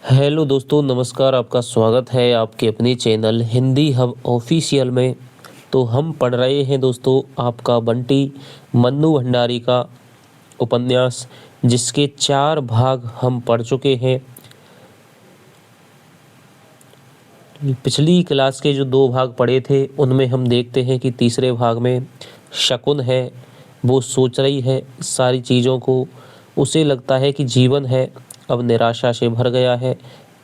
Hello दोस्तों, नमस्कार। आपका स्वागत है आपके अपने चैनल हिंदी हब ऑफिशियल में। तो हम पढ़ रहे हैं दोस्तों आपका बंटी मन्नू भंडारी का उपन्यास, जिसके 4 भाग हम पढ़ चुके हैं। पिछली क्लास के जो 2 भाग पढ़े थे उनमें हम देखते हैं कि तीसरे भाग में शकुन है, वो सोच रही है सारी चीज़ों को। उसे लगता है कि जीवन है अब निराशा से भर गया है,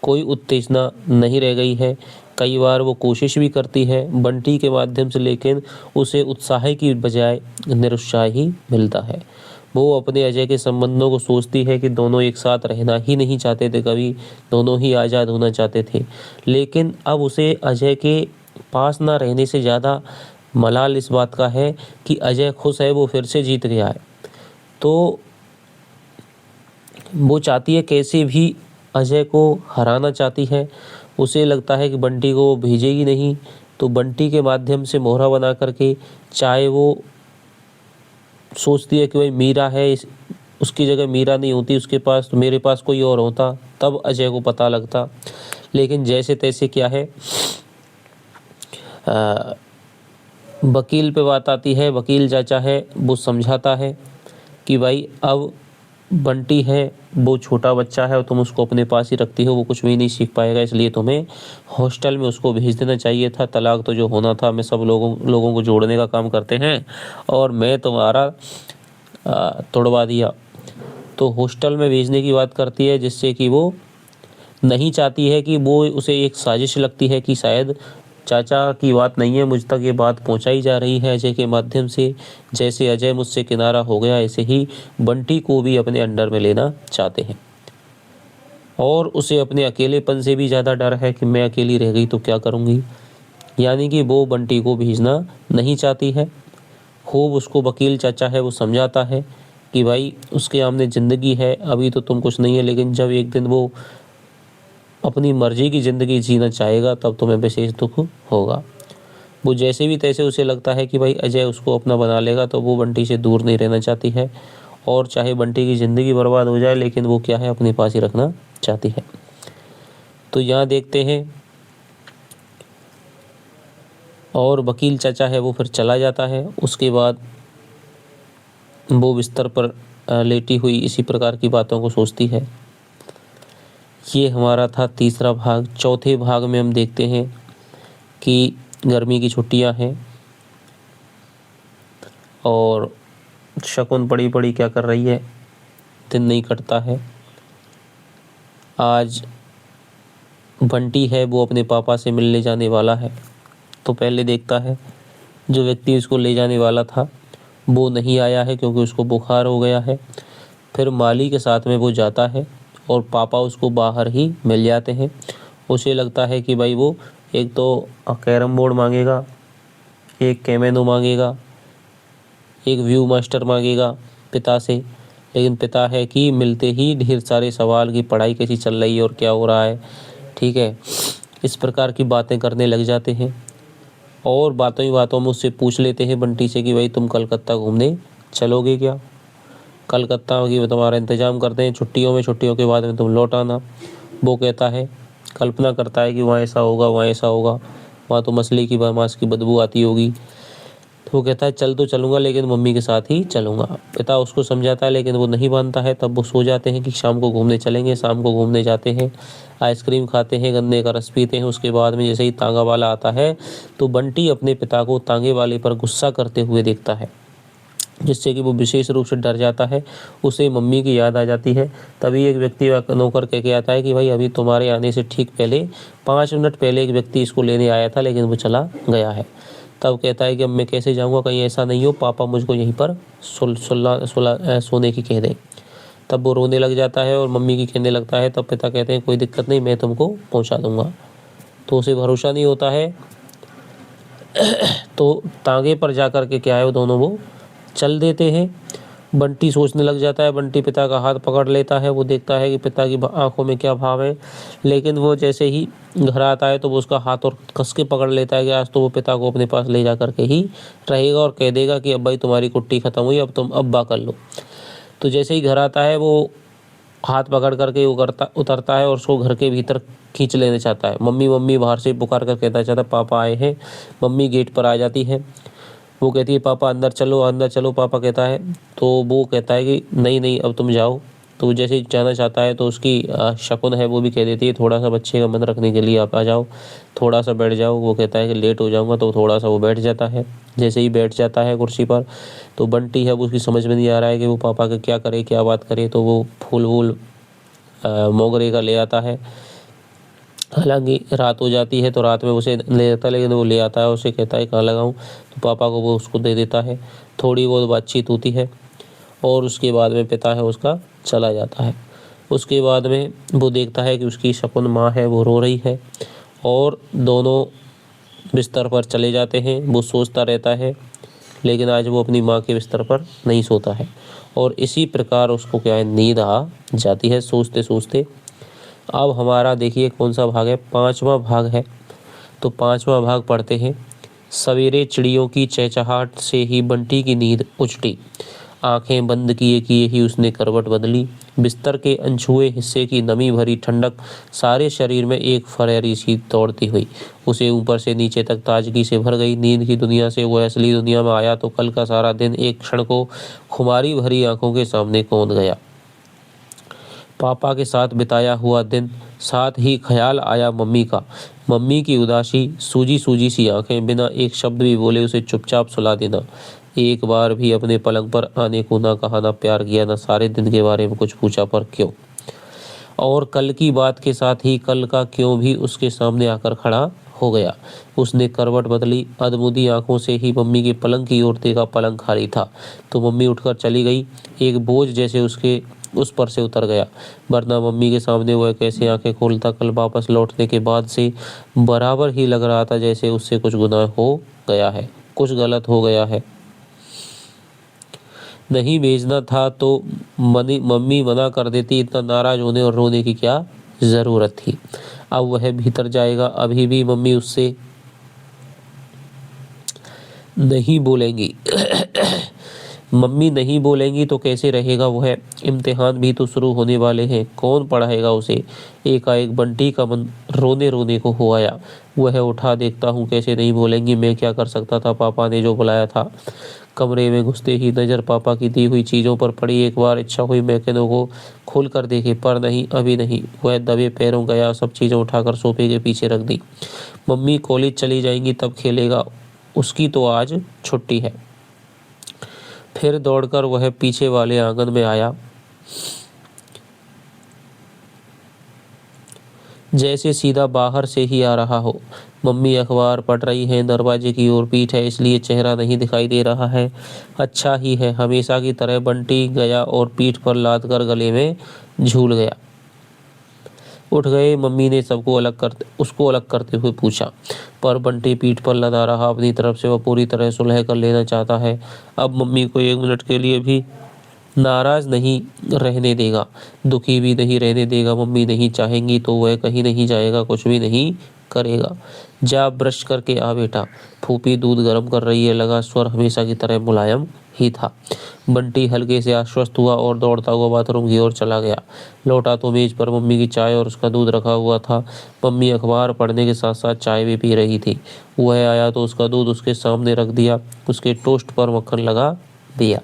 कोई उत्तेजना नहीं रह गई है। कई बार वो कोशिश भी करती है बंटी के माध्यम से, लेकिन उसे उत्साह की बजाय निरुत्साह ही मिलता है। वो अपने अजय के संबंधों को सोचती है कि दोनों एक साथ रहना ही नहीं चाहते थे, कभी दोनों ही आज़ाद होना चाहते थे। लेकिन अब उसे अजय के पास ना रहने से ज़्यादा मलाल इस बात का है कि अजय खुश है, वो फिर से जीत गया है। तो वो चाहती है कैसे भी अजय को हराना चाहती है। उसे लगता है कि बंटी को वो भेजेगी नहीं, तो बंटी के माध्यम से मोहरा बना करके, चाहे वो सोचती है कि भाई मीरा है, उसकी जगह मीरा नहीं होती उसके पास, तो मेरे पास कोई और होता तब अजय को पता लगता। लेकिन जैसे तैसे क्या है, वकील पे बात आती है। वकील चाचा है वो समझाता है कि भाई अब बंटी है वो छोटा बच्चा है और तुम उसको अपने पास ही रखती हो, वो कुछ भी नहीं सीख पाएगा, इसलिए तुम्हें हॉस्टल में उसको भेज देना चाहिए था। तलाक तो जो होना था, मैं सब लोगों को जोड़ने का काम करते हैं और मैं तुम्हारा तोड़वा दिया। तो हॉस्टल में भेजने की बात करती है, जिससे कि वो नहीं चाहती है कि वो, उसे एक साजिश लगती है कि शायद चाचा की बात नहीं है, मुझ तक ये बात पहुंचाई जा रही है अजय के माध्यम से। जैसे अजय मुझसे किनारा हो गया, ऐसे ही बंटी को भी अपने अंडर में लेना चाहते हैं। और उसे अपने अकेलेपन से भी ज़्यादा डर है कि मैं अकेली रह गई तो क्या करूँगी। यानी कि वो बंटी को भेजना नहीं चाहती है। खूब उसको वकील चाचा है वो समझाता है कि भाई उसके सामने ज़िंदगी है, अभी तो तुम कुछ नहीं है, लेकिन जब एक दिन वो अपनी मर्जी की ज़िंदगी जीना चाहेगा तब तुम्हें विशेष दुख होगा। वो जैसे भी तैसे उसे लगता है कि भाई अजय उसको अपना बना लेगा, तो वो बंटी से दूर नहीं रहना चाहती है। और चाहे बंटी की ज़िंदगी बर्बाद हो जाए, लेकिन वो क्या है, अपने पास ही रखना चाहती है। तो यहाँ देखते हैं, और वकील चाचा है वो फिर चला जाता है। उसके बाद वो बिस्तर पर लेटी हुई इसी प्रकार की बातों को सोचती है। ये हमारा था तीसरा भाग। चौथे भाग में हम देखते हैं कि गर्मी की छुट्टियां हैं और शकुन पड़ी पड़ी क्या कर रही है, दिन नहीं कटता है। आज बंटी है वो अपने पापा से मिलने जाने वाला है। तो पहले देखता है जो व्यक्ति उसको ले जाने वाला था वो नहीं आया है, क्योंकि उसको बुखार हो गया है। फिर माली के साथ में वो जाता है और पापा उसको बाहर ही मिल जाते हैं। उसे लगता है कि भाई वो एक तो कैरम बोर्ड मांगेगा, एक कैमेनो मांगेगा, एक व्यू मास्टर मांगेगा पिता से। लेकिन पिता है कि मिलते ही ढेर सारे सवाल की पढ़ाई कैसी चल रही है और क्या हो रहा है, ठीक है, इस प्रकार की बातें करने लग जाते हैं। और बातों ही बातों में उससे पूछ लेते हैं बंटी से कि भाई तुम कलकत्ता घूमने चलोगे क्या, कलकत्ता की तुम्हारा इंतज़ाम करते हैं छुट्टियों में, छुट्टियों के बाद में तुम लौट आना। वो कहता है, कल्पना करता है कि वहाँ ऐसा होगा, वहाँ ऐसा होगा, वहाँ तो मछली की मांस की बदबू आती होगी। तो वो कहता है चल तो चलूँगा, लेकिन मम्मी के साथ ही चलूँगा। पिता उसको समझाता है लेकिन वो नहीं मानता है। तब वो सो जाते हैं कि शाम को घूमने चलेंगे। शाम को घूमने जाते हैं, आइसक्रीम खाते हैं, गन्ने का रस पीते हैं। उसके बाद में जैसे ही तांगा वाला आता है तो बंटी अपने पिता को तांगे वाले पर गुस्सा करते हुए देखता है, जिससे कि वो विशेष रूप से डर जाता है। उसे मम्मी की याद आ जाती है। तभी एक व्यक्ति नौकर कह के आता है कि भाई अभी तुम्हारे आने से ठीक पहले 5 मिनट पहले एक व्यक्ति इसको लेने आया था, लेकिन वो चला गया है। तब कहता है कि अब मैं कैसे जाऊंगा, कहीं ऐसा नहीं हो पापा मुझको यहीं पर सोने की कह दें। तब वो रोने लग जाता है और मम्मी की कहने लगता है। तब पिता कहते हैं कोई दिक्कत नहीं, मैं तुमको पहुंचा दूंगा। तो उसे भरोसा नहीं होता है। तो तांगे पर जा कर के क्या है, वो दोनों वो चल देते हैं। बंटी सोचने लग जाता है, बंटी पिता का हाथ पकड़ लेता है। वो देखता है कि पिता की आंखों में क्या भाव है, लेकिन वो जैसे ही घर आता है तो वो उसका हाथ और कस के पकड़ लेता है कि आज तो वो पिता को अपने पास ले जा करके ही रहेगा और कह देगा कि अब भाई तुम्हारी कुट्टी ख़त्म हुई, अब तुम अब्बा कर लो। तो जैसे ही घर आता है वो हाथ पकड़ करके उतरता है और उसको घर के भीतर खींच लेना चाहता है। मम्मी मम्मी बाहर से पुकार कर कहता चाहता पापा आए हैं। मम्मी गेट पर आ जाती है। वो कहती है पापा अंदर चलो अंदर चलो, पापा कहता है। तो वो कहता है कि नहीं नहीं अब तुम जाओ। तो जैसे ही जाना चाहता है तो उसकी शकुन है वो भी कह देती है थोड़ा सा बच्चे का मन रखने के लिए आप आ जाओ, थोड़ा सा बैठ जाओ। वो कहता है कि लेट हो जाऊंगा, तो थोड़ा सा वो बैठ जाता है। जैसे ही बैठ जाता है कुर्सी पर तो बंटी है वो उसकी समझ में नहीं आ रहा है कि वो पापा का क्या करे क्या बात करे। तो वो फूल वूल मोगरे का ले आता है। हालांकि रात हो जाती है तो रात में उसे ले जाता है, लेकिन वो ले आता है, उसे कहता है कहाँ लगाऊं। तो पापा को वो उसको दे देता है। थोड़ी बहुत बातचीत होती है और उसके बाद में पिता है उसका चला जाता है। उसके बाद में वो देखता है कि उसकी शकुन माँ है वो रो रही है और दोनों बिस्तर पर चले जाते हैं। वो सोचता रहता है, लेकिन आज वो अपनी माँ के बिस्तर पर नहीं सोता है और इसी प्रकार उसको क्या है नींद आ जाती है सोचते सोचते। अब हमारा देखिए कौन सा भाग है, 5वां भाग है। तो 5वां भाग पढ़ते हैं। सवेरे चिड़ियों की चहचहाट से ही बंटी की नींद उछटी। आंखें बंद किए किए ही उसने करवट बदली। बिस्तर के अनछुए हिस्से की नमी भरी ठंडक सारे शरीर में एक फरेरी सी दौड़ती हुई उसे ऊपर से नीचे तक ताजगी से भर गई। नींद की दुनिया से वो असली दुनिया में आया तो कल का सारा दिन एक क्षण को खुमारी भरी आंखों के सामने कौंध गया। पापा के साथ बिताया हुआ दिन, साथ ही ख्याल आया मम्मी का। मम्मी की उदासी, सूजी सूजी सी आंखें, बिना एक शब्द भी बोले उसे चुपचाप सुला देना। एक बार भी अपने पलंग पर आने को ना कहा, ना प्यार किया, ना सारे दिन के बारे में कुछ पूछा, पर क्यों। और कल की बात के साथ ही कल का क्यों भी उसके सामने आकर खड़ा हो गया। उसने करवट बदली। अधमुदी आंखों से ही मम्मी के पलंग की ओर देखा। पलंग खाली था। तो मम्मी उठकर चली गई। एक बोझ जैसे उसके उस पर से उतर गया। वरना मम्मी के सामने वह कैसे आंखें खोलता। कल वापस लौटने के बाद से बराबर ही लग रहा था जैसे उससे कुछ गुनाह हो गया है, कुछ गलत हो गया है। नहीं भेजना था तो मम्मी मना कर देती। इतना नाराज होने और रोने की क्या जरूरत थी। अब वह भीतर जाएगा। अभी भी मम्मी उससे नहीं बोलेंगी। मम्मी नहीं बोलेंगी तो कैसे रहेगा वह। इम्तिहान भी तो शुरू होने वाले हैं, कौन पढ़ाएगा उसे। एकाएक बंटी का मन रोने रोने को हो आया। वह उठा, देखता हूँ कैसे नहीं बोलेंगी, मैं क्या कर सकता था, पापा ने जो बुलाया था। कमरे में घुसते ही नज़र पापा की दी हुई चीज़ों पर पड़ी। एक बार इच्छा हुई मैकेनों को खोल कर देखे, पर नहीं, अभी नहीं। वह दबे पैरों गया, सब चीज़ें उठाकर सोफे के पीछे रख दी। मम्मी कॉलेज चली जाएंगी तब खेलेगा, उसकी तो आज छुट्टी है। फिर दौड़कर वह पीछे वाले आंगन में आया, जैसे सीधा बाहर से ही आ रहा हो। मम्मी अखबार पढ़ रही हैं। दरवाजे की ओर पीठ है, इसलिए चेहरा नहीं दिखाई दे रहा है। अच्छा ही है। हमेशा की तरह बंटी गया और पीठ पर लाद कर गले में झूल गया। उठ गए। मम्मी ने उसको अलग करते हुए पूछा, पर बंटी पीठ पर लदा रहा। अपनी तरफ से वह पूरी तरह सुलह कर लेना चाहता है। अब मम्मी को 1 मिनट के लिए भी नाराज नहीं रहने देगा, दुखी भी नहीं रहने देगा। मम्मी नहीं चाहेंगी तो वह कहीं नहीं जाएगा, कुछ भी नहीं करेगा। जा ब्रश करके आ बेटा, फूफी दूध गर्म कर रही है। लगा स्वर हमेशा की तरह मुलायम ही था। बंटी हल्के से आश्वस्त हुआ और दौड़ता हुआ बाथरूम की ओर चला गया। लौटा तो मेज पर मम्मी की चाय और उसका दूध रखा हुआ था। मम्मी अखबार पढ़ने के साथ साथ चाय भी पी रही थी। वह आया तो उसका दूध उसके सामने रख दिया, उसके टोस्ट पर मक्खन लगा दिया।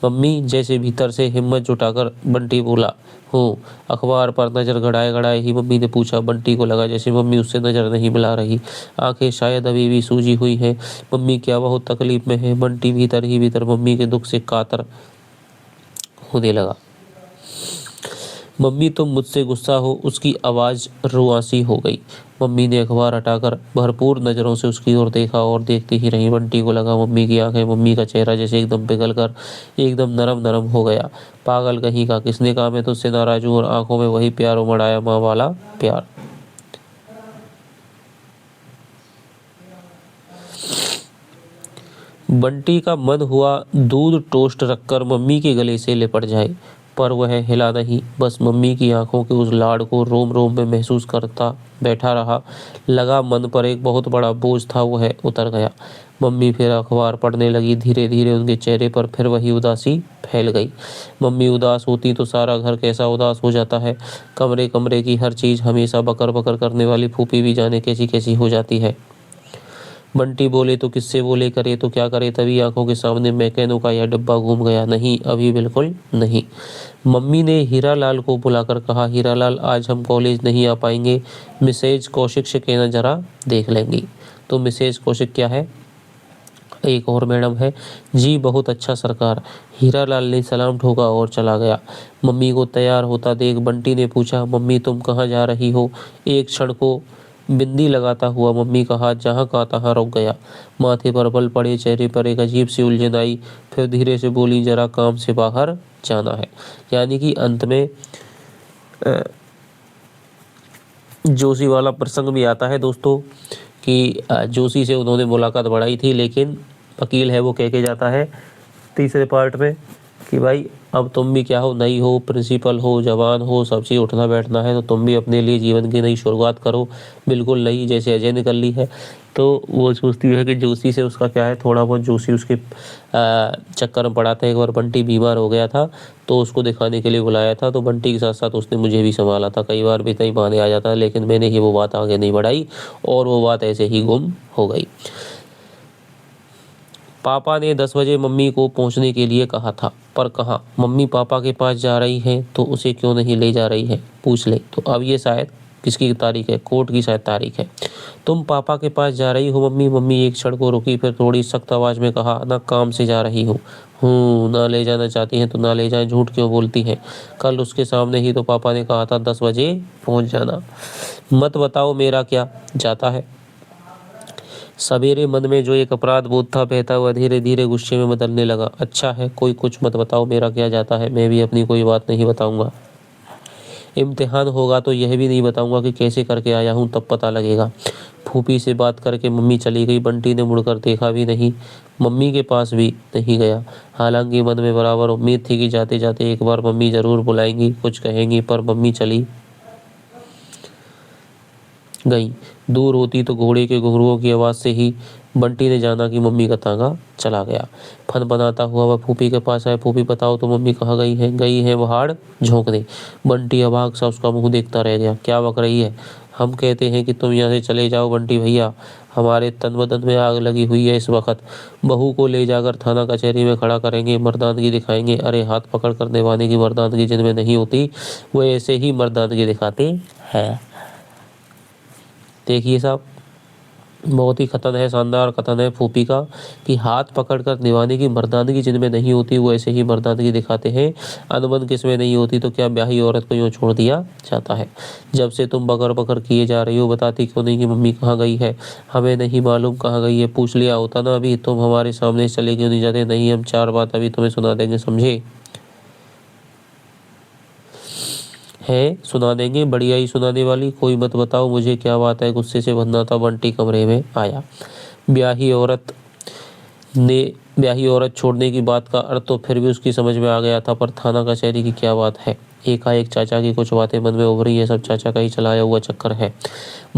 मम्मी, जैसे भीतर से हिम्मत जुटाकर बंटी बोला, हूँ। अखबार पर नजर गड़ाए गड़ाए ही मम्मी ने पूछा। बंटी को लगा जैसे मम्मी उससे नजर नहीं मिला रही, आंखें शायद अभी भी सूजी हुई हैं। मम्मी क्या बहुत तकलीफ में है। बंटी भीतर ही भीतर मम्मी के दुख से कातर होने लगा। मम्मी तुम मुझसे गुस्सा हो। उसकी आवाज़ रुआसी हो गई। मम्मी ने अखबार हटाकर भरपूर नज़रों से उसकी ओर देखा और देखती ही रही। बंटी को लगा मम्मी की आंखें, मम्मी का चेहरा जैसे एकदम पिघल कर एकदम नरम नरम हो गया। पागल कहीं का, किसने कहा मैं तुझसे नाराज हूँ। और आंखों में वही प्यार उमड़ आया, माँ वाला प्यार। बंटी का मन हुआ दूध टोस्ट रखकर मम्मी के गले से लिपट जाए, पर वह हिला नहीं। बस मम्मी की आंखों के उस लाड़ को रोम रोम में महसूस करता बैठा रहा। लगा मन पर एक बहुत बड़ा बोझ था, वह उतर गया। मम्मी फिर अखबार पढ़ने लगी। धीरे धीरे उनके चेहरे पर फिर वही उदासी फैल गई। मम्मी उदास होती तो सारा घर कैसा उदास हो जाता है। कमरे कमरे की हर चीज़ हमेशा बकर बकर करने वाली फूफी भी जाने कैसी कैसी हो जाती है। बंटी बोले तो किससे बोले, करे तो क्या करे। तभी आंखों के सामने मैकेनो का यह डिब्बा घूम गया। नहीं, अभी बिल्कुल नहीं। मम्मी ने हीरालाल को बुलाकर कहा, हीरालाल आज हम कॉलेज नहीं आ पाएंगे, मिसेज कौशिक से कहना जरा देख लेंगी। तो मिसेज कौशिक क्या है? एक और मैडम है जी। बहुत अच्छा सरकार। हीरालाल ने सलाम ठोका और चला गया। मम्मी को तैयार होता देख बंटी ने पूछा, मम्मी तुम कहाँ जा रही हो? एक क्षण को बिंदी लगाता हुआ मम्मी का हाथ जहाँ का तहाँ रुक गया। माथे पर बल पड़े, चेहरे पर एक अजीब सी उलझन आई। फिर धीरे से बोली, जरा काम से बाहर जाना है। यानी कि अंत में जोशी वाला प्रसंग भी आता है दोस्तों कि जोशी से उन्होंने मुलाकात बढ़ाई थी, लेकिन वकील है वो कह के जाता है तीसरे पार्ट में कि भाई अब तुम भी क्या हो, नई हो, प्रिंसिपल हो, जवान हो, सब चीज़ उठना बैठना है, तो तुम भी अपने लिए जीवन की नई शुरुआत करो, बिल्कुल नई, जैसे अजय ने कर ली है। तो वो सोचती है कि जोशी से उसका क्या है, थोड़ा बहुत जोशी उसके चक्कर में पड़ा था। एक बार बंटी बीमार हो गया था तो उसको दिखाने के लिए बुलाया था, तो बंटी के साथ साथ उसने मुझे भी संभाला था। कई बार भी कई बहाने आ जाता है, लेकिन मैंने ही वो बात आगे नहीं बढ़ाई और वो बात ऐसे ही गुम हो गई। पापा ने 10 बजे मम्मी को पहुंचने के लिए कहा था, पर कहाँ? मम्मी पापा के पास जा रही है तो उसे क्यों नहीं ले जा रही है, पूछ ले। तो अब ये शायद किसकी तारीख है? कोर्ट की शायद तारीख है। तुम पापा के पास जा रही हो मम्मी? मम्मी एक क्षण को रुकी, फिर थोड़ी सख्त आवाज में कहा, ना काम से जा रही हूँ। ना ले जाना चाहती हैं तो ना ले जाएं, झूठ क्यों बोलती हैं? कल उसके सामने ही तो पापा ने कहा था 10 बजे पहुंच जाना। मत बताओ मेरा क्या जाता है। सवेरे मन में जो एक अपराध बोध था बहता हुआ धीरे धीरे गुस्से में बदलने लगा। अच्छा है, कोई कुछ मत बताओ मेरा क्या जाता है, मैं भी अपनी कोई बात नहीं बताऊंगा। इम्तिहान होगा तो यह भी नहीं बताऊंगा कि कैसे करके आया हूँ, तब पता लगेगा। फूफी से बात करके मम्मी चली गई। बंटी ने मुड़कर देखा भी नहीं, मम्मी के पास भी नहीं गया। हालांकि मन में बराबर उम्मीद थी कि जाते जाते एक बार मम्मी जरूर बुलाएंगी, कुछ कहेंगी, पर मम्मी चली गई। दूर होती तो घोड़े के घुंघरुओं की आवाज़ से ही बंटी ने जाना कि मम्मी का तांगा चला गया। फन बनाता हुआ वह फूफी के पास आया। फूफी बताओ तो मम्मी कहाँ गई है? गई है पहाड़ झोंकने। बंटी अबाक सा उसका मुंह देखता रह गया। क्या बक रही है? हम कहते हैं कि तुम यहाँ से चले जाओ बंटी भैया, हमारे तन बदन में आग लगी हुई है इस वक्त। बहू को ले जाकर थाना कचहरी में खड़ा करेंगे, मर्दानगी दिखाएंगे। अरे हाथ पकड़ कर निभाने की मर्दानगी जिनमें नहीं होती वो ऐसे ही मर्दानगी दिखाते हैं। देखिए साहब, बहुत ही कथन है, शानदार कथन है फूफी का कि हाथ पकड़कर निभाने की मर्दानगी जिनमें नहीं होती वो ऐसे ही मर्दानगी दिखाते हैं। अनबन किसमें नहीं होती तो क्या ब्याही औरत को यूँ छोड़ दिया जाता है? जब से तुम बकर बकर किए जा रही हो, बताती क्यों नहीं कि मम्मी कहाँ गई है? हमें नहीं मालूम कहाँ गई है, पूछ लिया होता ना अभी। तुम हमारे सामने चले क्यों नहीं जाते? नहीं, हम 4 बात अभी तुम्हें सुना देंगे, समझे? है सुना देंगे, बढ़िया ही सुनाने वाली। कोई मत बताओ मुझे क्या बात है? गुस्से से भन्नाटा बंटी कमरे में आया। ब्याही औरत ने ब्याही औरत छोड़ने की बात का अर्थ तो फिर भी उसकी समझ में आ गया था, पर थाना कचहरी की क्या बात है? एकाएक चाचा की कुछ बातें मन में उभरी। ये सब चाचा का ही चलाया हुआ चक्कर है।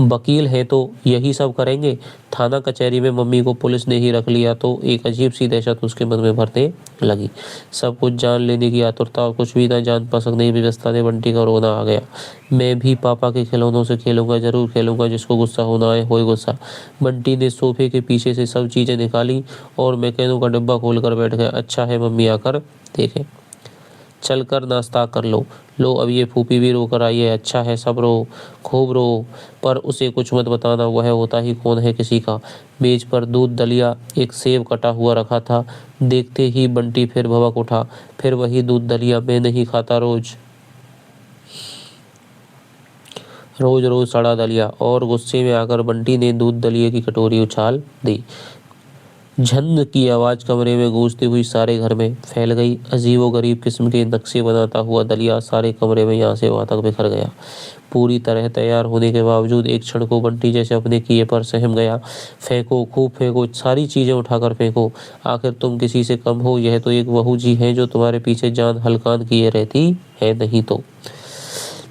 वकील है तो यही सब करेंगे। थाना कचहरी में मम्मी को पुलिस ने ही रख लिया तो एक अजीब सी दहशत उसके मन में भरने लगी। सब कुछ जान लेने की आतुरता और कुछ भी ना जान पा सकने की व्यवस्था ने बंटी का रोना आ गया। मैं भी पापा के खिलौनों से खेलूंगा, जरूर खेलूंगा, जिसको गुस्सा होना है होए गुस्सा। बंटी ने सोफे के पीछे से सब चीजें निकाली और मैकेनो का डिब्बा खोलकर बैठ गया। अच्छा है मम्मी आकर देखें, चल कर नाश्ता कर लो। लो अब ये फूफी भी रो कर आई है। अच्छा है, सब रो, खूब रो, पर उसे कुछ मत बताना, वह होता ही कौन है किसी का। मेज पर दूध दलिया एक सेब कटा हुआ रखा था। देखते ही बंटी फिर भड़क उठा। फिर वही दूध दलिया? मैं नहीं खाता रोज रोज रोज सड़ा दलिया। और गुस्से में आकर बंटी ने दूध दलिए की कटोरी उछाल दी। झन की आवाज़ कमरे में गूंजती हुई सारे घर में फैल गई। अजीबोगरीब किस्म के नक्शे बनाता हुआ दलिया सारे कमरे में यहाँ से वहाँ तक बिखर गया। पूरी तरह तैयार होने के बावजूद एक क्षण को बंटी जैसे अपने किए पर सहम गया। फेंको, खूब फेंको, सारी चीज़ें उठाकर फेंको। आखिर तुम किसी से कम हो? यह तो एक बहू जी हैं जो तुम्हारे पीछे जान हलकान किए रहती है, नहीं तो।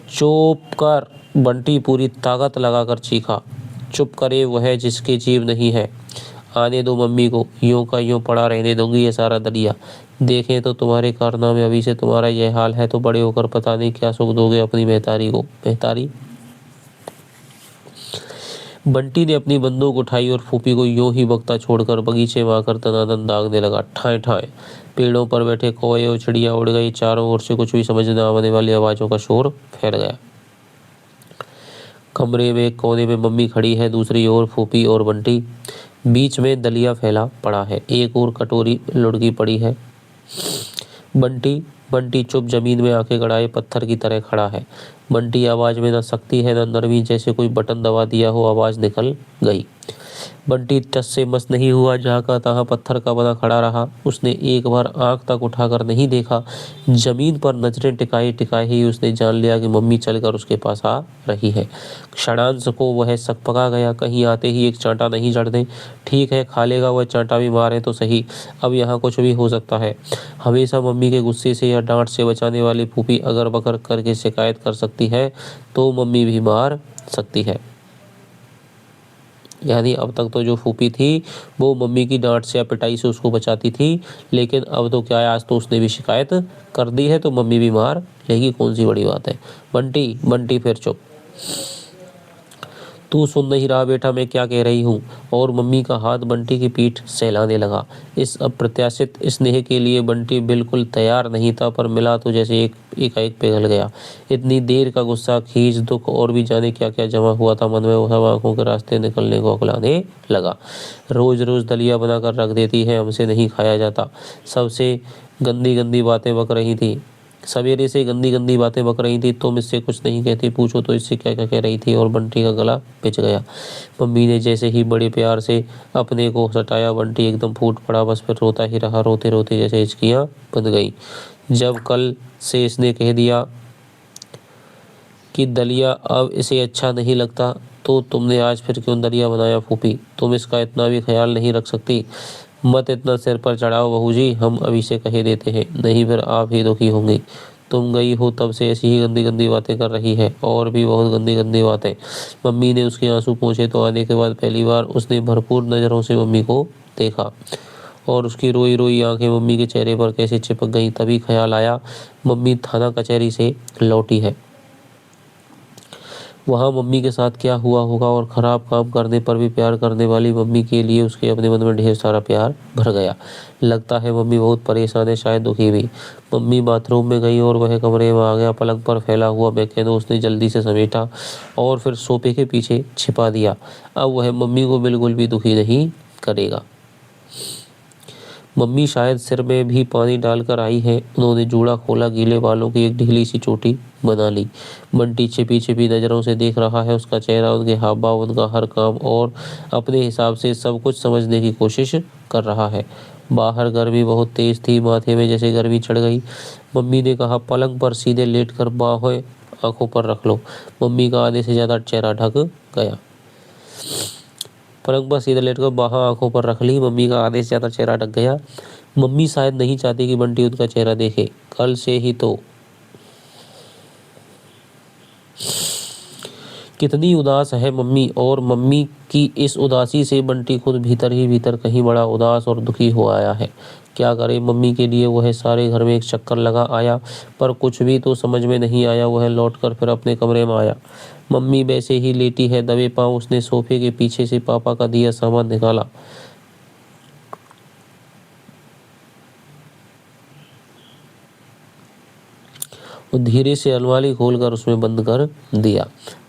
चुप कर, बंटी पूरी ताकत लगाकर चीखा। चुप करे वह जिसकी जीभ नहीं है। आने दो मम्मी को, यूं का यूं पड़ा रहने दूंगी ये सारा दरिया। देखें तो तुम्हारे कारनामे, अभी से तुम्हारा यह हाल है तो बड़े होकर पता नहीं क्या सुख दोगे अपनी मेहतारी को। मेहतारी। बंटी ने अपनी बंदूक उठाई और फूफी को यूं ही बगता छोड़कर बगीचे में आकर दनादन दागने लगा। ठाए ठाए पेड़ों पर बैठे कौए और चिड़िया उड़ गई। चारों ओर से कुछ भी समझ न आने वाली आवाजों का शोर फैल गया। कमरे में एक कोने में मम्मी खड़ी है, दूसरी ओर फूफी और बंटी। बीच में दलिया फैला पड़ा है, एक और कटोरी लुढ़की पड़ी है। बंटी बंटी चुप जमीन में आंखें गड़ाए पत्थर की तरह खड़ा है। बंटी आवाज में न सख्ती है न नरमी, जैसे कोई बटन दबा दिया हो आवाज निकल गई। बंटी टस से मस नहीं हुआ, जहाँ का तहाँ पत्थर का बना खड़ा रहा। उसने एक बार आंख तक उठाकर नहीं देखा। जमीन पर नजरें टिकाए टिकाए ही उसने जान लिया कि मम्मी चलकर उसके पास आ रही है। क्षणांश को वह सकपका गया, कहीं आते ही एक चांटा नहीं जड़ दे। ठीक है, खा लेगा वह चांटा, भी मारे तो सही, अब यहाँ कुछ भी हो सकता है। हमेशा मम्मी के गुस्से से या डांट से बचाने वाली फूफी अगर बकर करके शिकायत कर सकती है तो मम्मी भी मार सकती है। यानी अब तक तो जो फूफी थी वो मम्मी की डांट से या पिटाई से उसको बचाती थी, लेकिन अब तो क्या है, आज तो उसने भी शिकायत कर दी है तो मम्मी भी मार लेगी, कौन सी बड़ी बात है। बंटी बंटी फिर चुप। तू सुन नहीं रहा बेटा मैं क्या कह रही हूँ। और मम्मी का हाथ बंटी की पीठ सहलाने लगा। इस अप्रत्याशित स्नेह के लिए बंटी बिल्कुल तैयार नहीं था, पर मिला तो जैसे एकाएक पिघल गया। इतनी देर का गुस्सा, खींच, दुख और भी जाने क्या क्या जमा हुआ था मन में, वह आंखों के रास्ते निकलने को अकुलाने लगा। रोज रोज दलिया बनाकर रख देती है, हमसे नहीं खाया जाता। सबसे गंदी गंदी बातें बक रही थी, सवेरे से गंदी गंदी बातें बक रही थी। तुम इससे कुछ नहीं कहती, पूछो तो इससे क्या क्या कह रही थी। और बंटी का गला पिच गया। मम्मी ने जैसे ही बड़े प्यार से अपने को सटाया, बंटी एकदम फूट पड़ा, बस फिर रोता ही रहा। रोते रोते जैसे हिचकियां बंध गई। जब कल से इसने कह दिया कि दलिया अब इसे अच्छा नहीं लगता, तो तुमने आज फिर क्यों दलिया बनाया फूफी? तुम इसका इतना भी ख्याल नहीं रख सकती? मत इतना सिर पर चढ़ाओ बहू जी, हम अभी से कहे देते हैं, नहीं फिर आप ही दुखी होंगी। तुम गई हो तब से ऐसी ही गंदी गंदी बातें कर रही है, और भी बहुत गंदी गंदी बातें। मम्मी ने उसके आंसू पोंछे तो आने के बाद पहली बार उसने भरपूर नज़रों से मम्मी को देखा, और उसकी रोई रोई आंखें मम्मी के चेहरे पर कैसे चिपक गईं। तभी ख्याल आया, मम्मी थाना कचहरी से लौटी है, वहाँ मम्मी के साथ क्या हुआ होगा, और ख़राब काम करने पर भी प्यार करने वाली मम्मी के लिए उसके अपने मन में ढेर सारा प्यार भर गया। लगता है मम्मी बहुत परेशान है, शायद दुखी भी। मम्मी बाथरूम में गई और वह कमरे में आ गया। पलंग पर फैला हुआ मैकेनो उसने जल्दी से समेटा और फिर सोफे के पीछे छिपा दिया। अब वह मम्मी को बिल्कुल भी दुखी नहीं करेगा। मम्मी शायद सिर में भी पानी डालकर आई है। उन्होंने जूड़ा खोला, गीले बालों की एक ढीली सी चोटी बना ली। बंटी छिपी छिपी नज़रों से देख रहा है उसका चेहरा, उनके हाव भाव, उनका हर काम, और अपने हिसाब से सब कुछ समझने की कोशिश कर रहा है। बाहर गर्मी बहुत तेज थी, माथे में जैसे गर्मी चढ़ गई। मम्मी ने कहा, पलंग पर सीधे लेटकर बाहें आंखों पर रख लो। मम्मी का आधे से ज़्यादा चेहरा ढक गया। पलंग पर सीधे लेटकर बाहें आंखों पर रख ली। मम्मी का आधे से ज़्यादा चेहरा ढक गया। मम्मी शायद नहीं चाहती कि बंटी उनका चेहरा देखे। कल से ही तो कितनी उदास है मम्मी, और मम्मी की इस उदासी से बंटी खुद भीतर ही भीतर कहीं बड़ा उदास और दुखी हो आया है। क्या करे मम्मी के लिए। वह सारे घर में एक चक्कर लगा आया, पर कुछ भी तो समझ में नहीं आया। वह लौटकर फिर अपने कमरे में आया। मम्मी वैसे ही लेटी है, दबे पांव। उसने सोफे के पीछे से पापा का दिया सामान निकाला। वो धीरे से अलमारी खोलकर उसमें बंद कर दिया।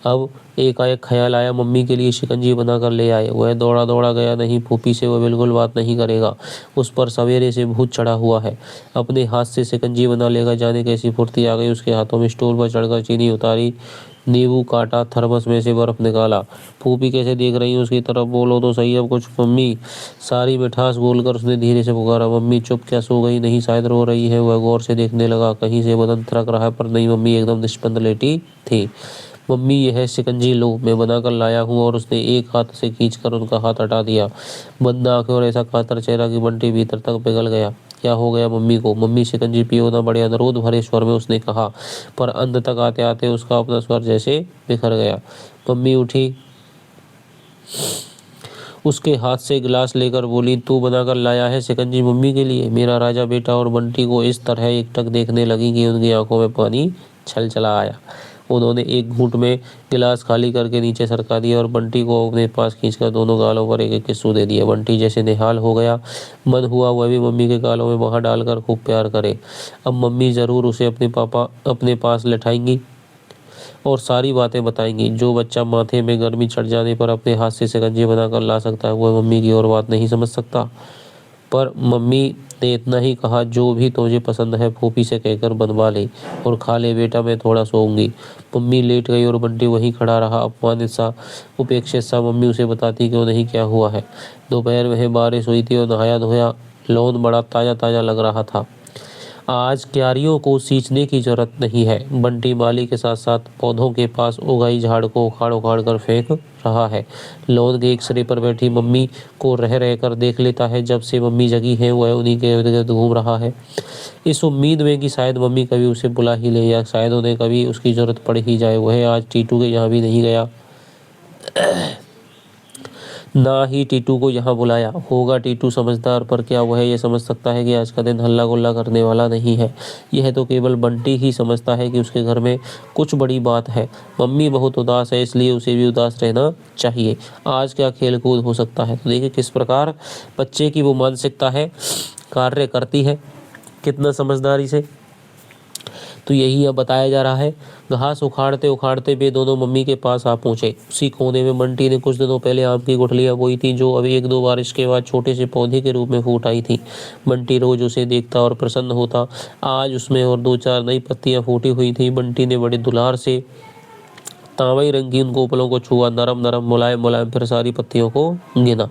अब एकाएक ख्याल आया, मम्मी के लिए शिकंजी बनाकर ले आए। वह दौड़ा दौड़ा गया, नहीं फूफी से वह बिल्कुल बात नहीं करेगा, उस पर सवेरे से भूत चढ़ा हुआ है। अपने हाथ से शिकंजी बना लेगा। जाने कैसी फुर्ती आ गई उसके हाथों में। स्टूल पर चढ़कर चीनी उतारी, नींबू काटा, थर्मस में से बर्फ निकाला। फूफी कैसे देख रही है उसकी तरफ, बोलो तो सही अब कुछ मम्मी। सारी मिठास बोलकर उसने धीरे से पुकारा, मम्मी। चुप, क्या सो गई? नहीं, शायद रो रही है। वह गौर से देखने लगा, कहीं से बदन थरक रहा है, पर नहीं, मम्मी एकदम निष्पन्द लेटी थी। मम्मी, यह शिकंजी लो, मैं बनाकर लाया हूँ। और उसने एक हाथ से खींचकर उनका हाथ हटा दिया। बंद आंखें और ऐसा कातर चेहरा कि बंटी भीतर तक पिघल गया। क्या हो गया मम्मी को? मम्मी, शिकंजी पियो ना, बड़े अनुरोध भरे स्वर में उसने कहा, पर अंत तक आते आते उसका अपना स्वर जैसे बिखर गया। मम्मी उठी। उसके हाथ से गिलास लेकर बोली, तू बनाकर लाया है शिकंजी मम्मी के लिए? मेरा राजा बेटा और बंटी को इस तरह एकटक देखने लगी कि उनकी आंखों में पानी छल चला आया। उन्होंने एक घूंट में गिलास खाली करके नीचे सरका दिया और बंटी को अपने पास खींचकर दोनों गालों पर एक एक किस्सू दे दिया। बंटी जैसे निहाल हो गया, मन हुआ वह भी मम्मी के गालों में बाहर डालकर खूब प्यार करे। अब मम्मी ज़रूर उसे अपने पास लेटाएंगी और सारी बातें बताएंगी। जो बच्चा माथे में गर्मी चढ़ जाने पर अपने हाथ से शिकंजी बनाकर ला सकता है, वह मम्मी की और बात नहीं समझ सकता। पर मम्मी ने इतना ही कहा, जो भी तुझे पसंद है फूफी से कहकर बनवा ले और खा ले बेटा, मैं थोड़ा सोऊंगी। मम्मी लेट गई और बंटी वहीं खड़ा रहा, अपमानित सा, उपेक्षित सा। मम्मी उसे बताती क्यों नहीं क्या हुआ है। दोपहर में बारिश हुई थी और नहाया धोया लौन बड़ा ताज़ा ताज़ा लग रहा था। आज क्यारियों को सींचने की जरूरत नहीं है। बंटी माली के साथ साथ पौधों के पास उगाई झाड़ को उखाड़ उखाड़ कर फेंक रहा है। लौन के एक सिरे पर बैठी मम्मी को रह रह कर देख लेता है। जब से मम्मी जगी है वह उन्हीं के इर्द गिर्द घूम रहा है, इस उम्मीद में कि शायद मम्मी कभी उसे बुला ही ले या शायद उन्हें कभी उसकी जरूरत पड़ ही जाए। वह आज टीटू के यहाँ भी नहीं गया, ना ही टीटू को यहाँ बुलाया होगा। टीटू समझदार, पर क्या वह ये समझ सकता है कि आज का दिन हल्ला गुल्ला करने वाला नहीं है। यह तो केवल बंटी ही समझता है कि उसके घर में कुछ बड़ी बात है। मम्मी बहुत उदास है, इसलिए उसे भी उदास रहना चाहिए। आज क्या खेल कूद हो सकता है। तो देखिए किस प्रकार बच्चे की वो मानसिकता है, कार्य करती है, कितना समझदारी से। तो यही अब बताया जा रहा है। घास उखाड़ते उखाड़ते वे दोनों मम्मी के पास आ पहुंचे। उसी कोने में बंटी ने कुछ दिनों पहले आम की गुठलियां बोई थी, जो अभी एक दो बारिश के बाद छोटे से पौधे के रूप में फूट आई थी। बंटी रोज उसे देखता और प्रसन्न होता। आज उसमें और दो चार नई पत्तियां फूटी हुई थी। बंटी ने बड़े दुलार से तांबई रंग की उन कोपलों को छुआ, नरम नरम मुलायम मुलायम, फिर सारी पत्तियों को गिना।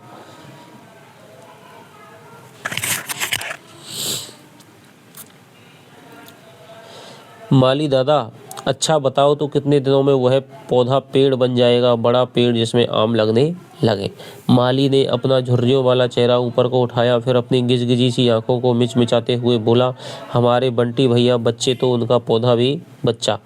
माली दादा, अच्छा बताओ तो कितने दिनों में वह पौधा पेड़ बन जाएगा, बड़ा पेड़ जिसमें आम लगने लगे। माली ने अपना झुर्रियों वाला चेहरा ऊपर को उठाया, फिर अपनी गिजगिजी सी आंखों को मिचमिचाते हुए बोला, हमारे बंटी भैया बच्चे तो उनका पौधा भी बच्चा।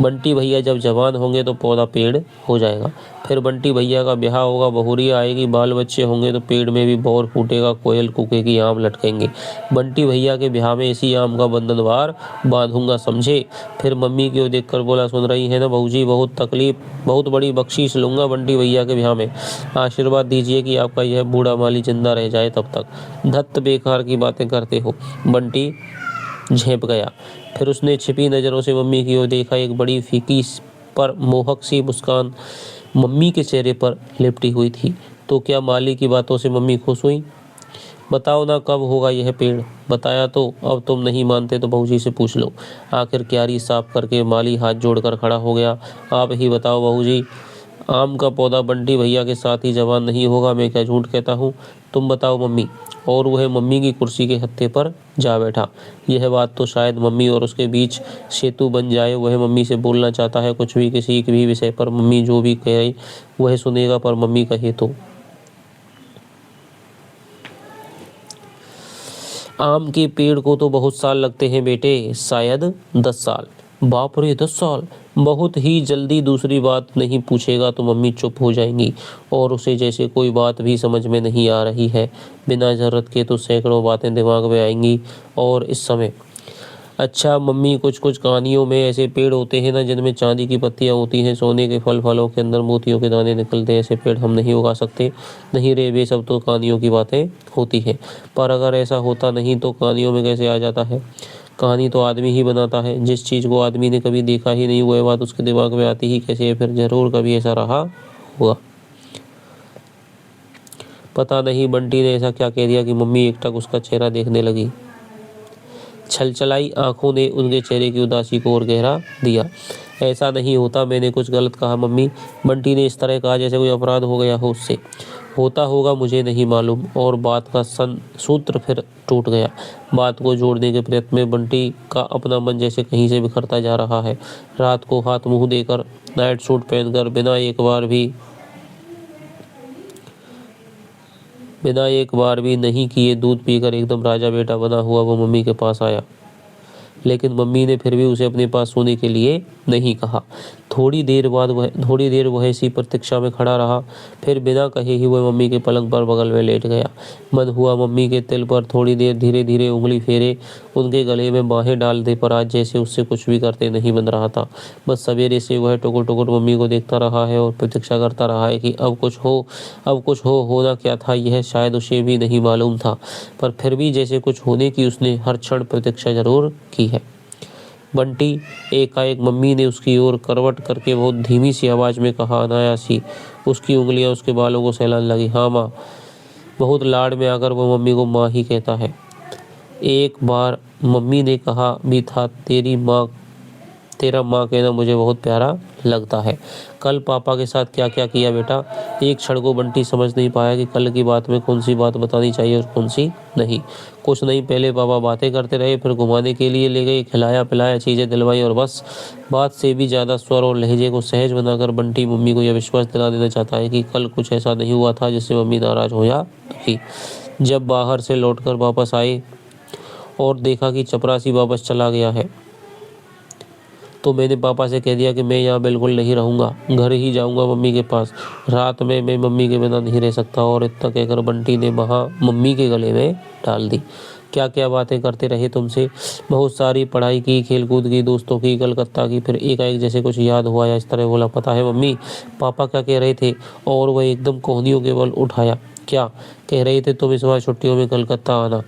बंटी भैया जब जवान होंगे तो पौधा पेड़ हो जाएगा। फिर बंटी भैया का ब्याह होगा, बहुरिया आएगी, बाल बच्चे होंगे तो पेड़ में भी बौर फूटेगा, कोयल कूकेगी, आम लटकेंगे। बंटी भैया के ब्याह में इसी आम का बंधनवार बांधूंगा, समझे। फिर मम्मी की ओर देखकर बोला, सुन रही है ना बहूजी, बहुत बड़ी बख्शीश लूंगा बंटी भैया के ब्याह में। आशीर्वाद दीजिए कि आपका यह बूढ़ा माली जिंदा रह जाए तब तक। धत्त बेकार की बातें करते हो। बंटी झेप गया। फिर उसने छिपी नज़रों से मम्मी की ओर देखा। एक बड़ी फीकी पर मोहक सी मुस्कान मम्मी के चेहरे पर लिपटी हुई थी। तो क्या माली की बातों से मम्मी खुश हुई? बताओ ना कब होगा यह पेड़? बताया तो, अब तुम नहीं मानते तो बहू जी से पूछ लो। आखिर क्यारी साफ करके माली हाथ जोड़कर खड़ा हो गया। आप ही बताओ बहू जी, आम का पौधा बंटी भैया के साथ ही जवान नहीं होगा? मैं क्या झूठ कहता हूँ? तुम बताओ मम्मी। और वह मम्मी की कुर्सी के हत्थे पर जा बैठा। यह बात तो शायद मम्मी और उसके बीच सेतु बन जाए। वह मम्मी से बोलना चाहता है कुछ भी, किसी भी विषय पर। मम्मी जो भी कहे वह सुनेगा, पर मम्मी कहे तो। आम के पेड़ को तो बहुत साल लगते हैं बेटे, शायद 10 साल। बाप रे, 10 साल! बहुत ही जल्दी। दूसरी बात नहीं पूछेगा तो मम्मी चुप हो जाएंगी और उसे जैसे कोई बात भी समझ में नहीं आ रही है। बिना जरूरत के तो सैकड़ों बातें दिमाग में आएंगी। और इस समय, अच्छा मम्मी, कुछ कुछ कहानियों में ऐसे पेड़ होते हैं ना, जिनमें चांदी की पत्तियां होती हैं, सोने के फलों के अंदर मोतियों के दाने निकलते हैं। ऐसे पेड़ हम नहीं उगा सकते। नहीं रे, वे सब तो कहानियों की बातें होती हैं। पर अगर ऐसा होता नहीं तो कहानियों में कैसे आ जाता है? कहानी तो आदमी ही बनाता है। जिस चीज़ को आदमी ने कभी देखा ही नहीं, वह बात उसके दिमाग में आती ही कैसे है? फिर जरूर कभी ऐसा रहा होगा। पता नहीं बंटी ने ऐसा क्या कह दिया कि मम्मी एकटक उसका चेहरा देखने लगी। छलछलाई आंखों ने उनके चेहरे की उदासी को और गहरा दिया। ऐसा नहीं होता, मैंने कुछ गलत कहा मम्मी। बंटी ने इस तरह कहा जैसे कोई अपराध हो गया हो उससे। होता होगा, मुझे नहीं मालूम। और बात का सूत्र फिर टूट गया। बात को जोड़ने के प्रयत्न में बंटी का अपना मन जैसे कहीं से बिखरता जा रहा है। रात को हाथ मुंह देकर, नाइट सूट पहनकर, बिना एक बार भी नहीं किए दूध पीकर एकदम राजा बेटा बना हुआ वो मम्मी के पास आया। लेकिन मम्मी ने फिर भी उसे अपने पास सोने के लिए नहीं कहा। थोड़ी देर वह इसी प्रतीक्षा में खड़ा रहा। फिर बिना कहे ही वह मम्मी के पलंग पर बगल में लेट गया। मन हुआ मम्मी के तिल पर थोड़ी देर धीरे धीरे उंगली फेरे, उनके गले में बाहें डाल दे, पर आज जैसे उससे कुछ भी करते नहीं बन रहा था। बस सवेरे से वह टुकुर टुकुर मम्मी को देखता रहा है और प्रतीक्षा करता रहा है कि अब कुछ हो। होना क्या था यह शायद उसे भी नहीं मालूम था, पर फिर भी जैसे कुछ होने की उसने हर क्षण प्रतीक्षा जरूर की है। बंटी, एकाएक मम्मी ने उसकी ओर करवट करके बहुत धीमी सी आवाज में कहा। अनायास ही उसकी उंगलियां उसके बालों को सहलाने लगी। हाँ माँ। बहुत लाड में आकर वो मम्मी को माँ ही कहता है। एक बार मम्मी ने कहा भी था, तेरा माँ कहना मुझे बहुत प्यारा लगता है। कल पापा के साथ क्या क्या किया बेटा? एक क्षण को बंटी समझ नहीं पाया कि कल की बात में कौन सी बात बतानी चाहिए और कौन सी नहीं। कुछ नहीं, पहले पापा बातें करते रहे, फिर घुमाने के लिए ले गए, खिलाया पिलाया, चीज़ें दिलवाई और बस। बात से भी ज़्यादा स्वर और लहजे को सहज बनाकर बंटी मम्मी को यह विश्वास दिला देना चाहता है कि कल कुछ ऐसा नहीं हुआ था जिससे मम्मी नाराज़ हो या दुखी। जब बाहर से लौटकर वापस आए और देखा कि चपरासी वापस चला गया है, तो मैंने पापा से कह दिया कि मैं यहाँ बिल्कुल नहीं रहूँगा, घर ही जाऊँगा मम्मी के पास। रात में मैं मम्मी के बिना नहीं रह सकता। और इतना कहकर बंटी ने मम्मी के गले में डाल दी। क्या क्या बातें करते रहे तुमसे? बहुत सारी, पढ़ाई की, खेलकूद की, दोस्तों की, कलकत्ता की। फिर एकाएक जैसे कुछ याद हुआ या इस तरह बोला, पता है मम्मी पापा क्या कह रहे थे? और वह एकदम कोहनियों के बल उठाया। क्या कह रहे थे? तुम इस बार छुट्टियों में कलकत्ता आना,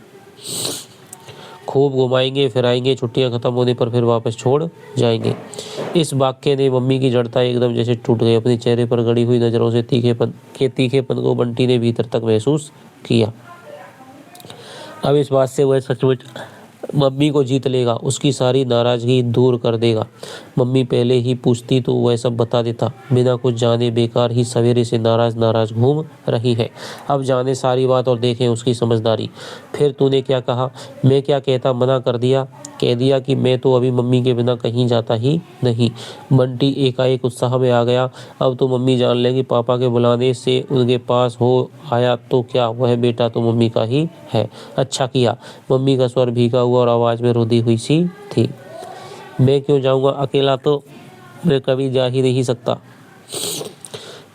खूब घुमाएंगे फिराएंगे, छुट्टियां खत्म होने पर फिर वापस छोड़ जाएंगे। इस वाक्य ने मम्मी की जड़ता एकदम जैसे टूट गई। अपने चेहरे पर गड़ी हुई नजरों से तीखेपन को बंटी ने भीतर तक महसूस किया। अब इस बात से वह सचमुच मम्मी को जीत लेगा, उसकी सारी नाराजगी दूर कर देगा। मम्मी पहले ही पूछती तो वह सब बता देता, बिना कुछ जाने बेकार ही सवेरे से नाराज घूम रही है। अब जाने सारी बात और देखें उसकी समझदारी। फिर तूने क्या कहा? मैं क्या कहता, मना कर दिया। कह दिया कि मैं तो अभी मम्मी के बिना कहीं जाता ही नहीं। बंटी एकाएक उत्साह में आ गया। अब तो मम्मी जान लेंगी पापा के बुलाने से उनके पास हो आया तो क्या, वह बेटा तो मम्मी का ही है। अच्छा किया। मम्मी का स्वर भीगा हुआ और आवाज में रुधी हुई सी थी। मैं क्यों जाऊंगा अकेला? तो मैं कभी जा ही नहीं सकता।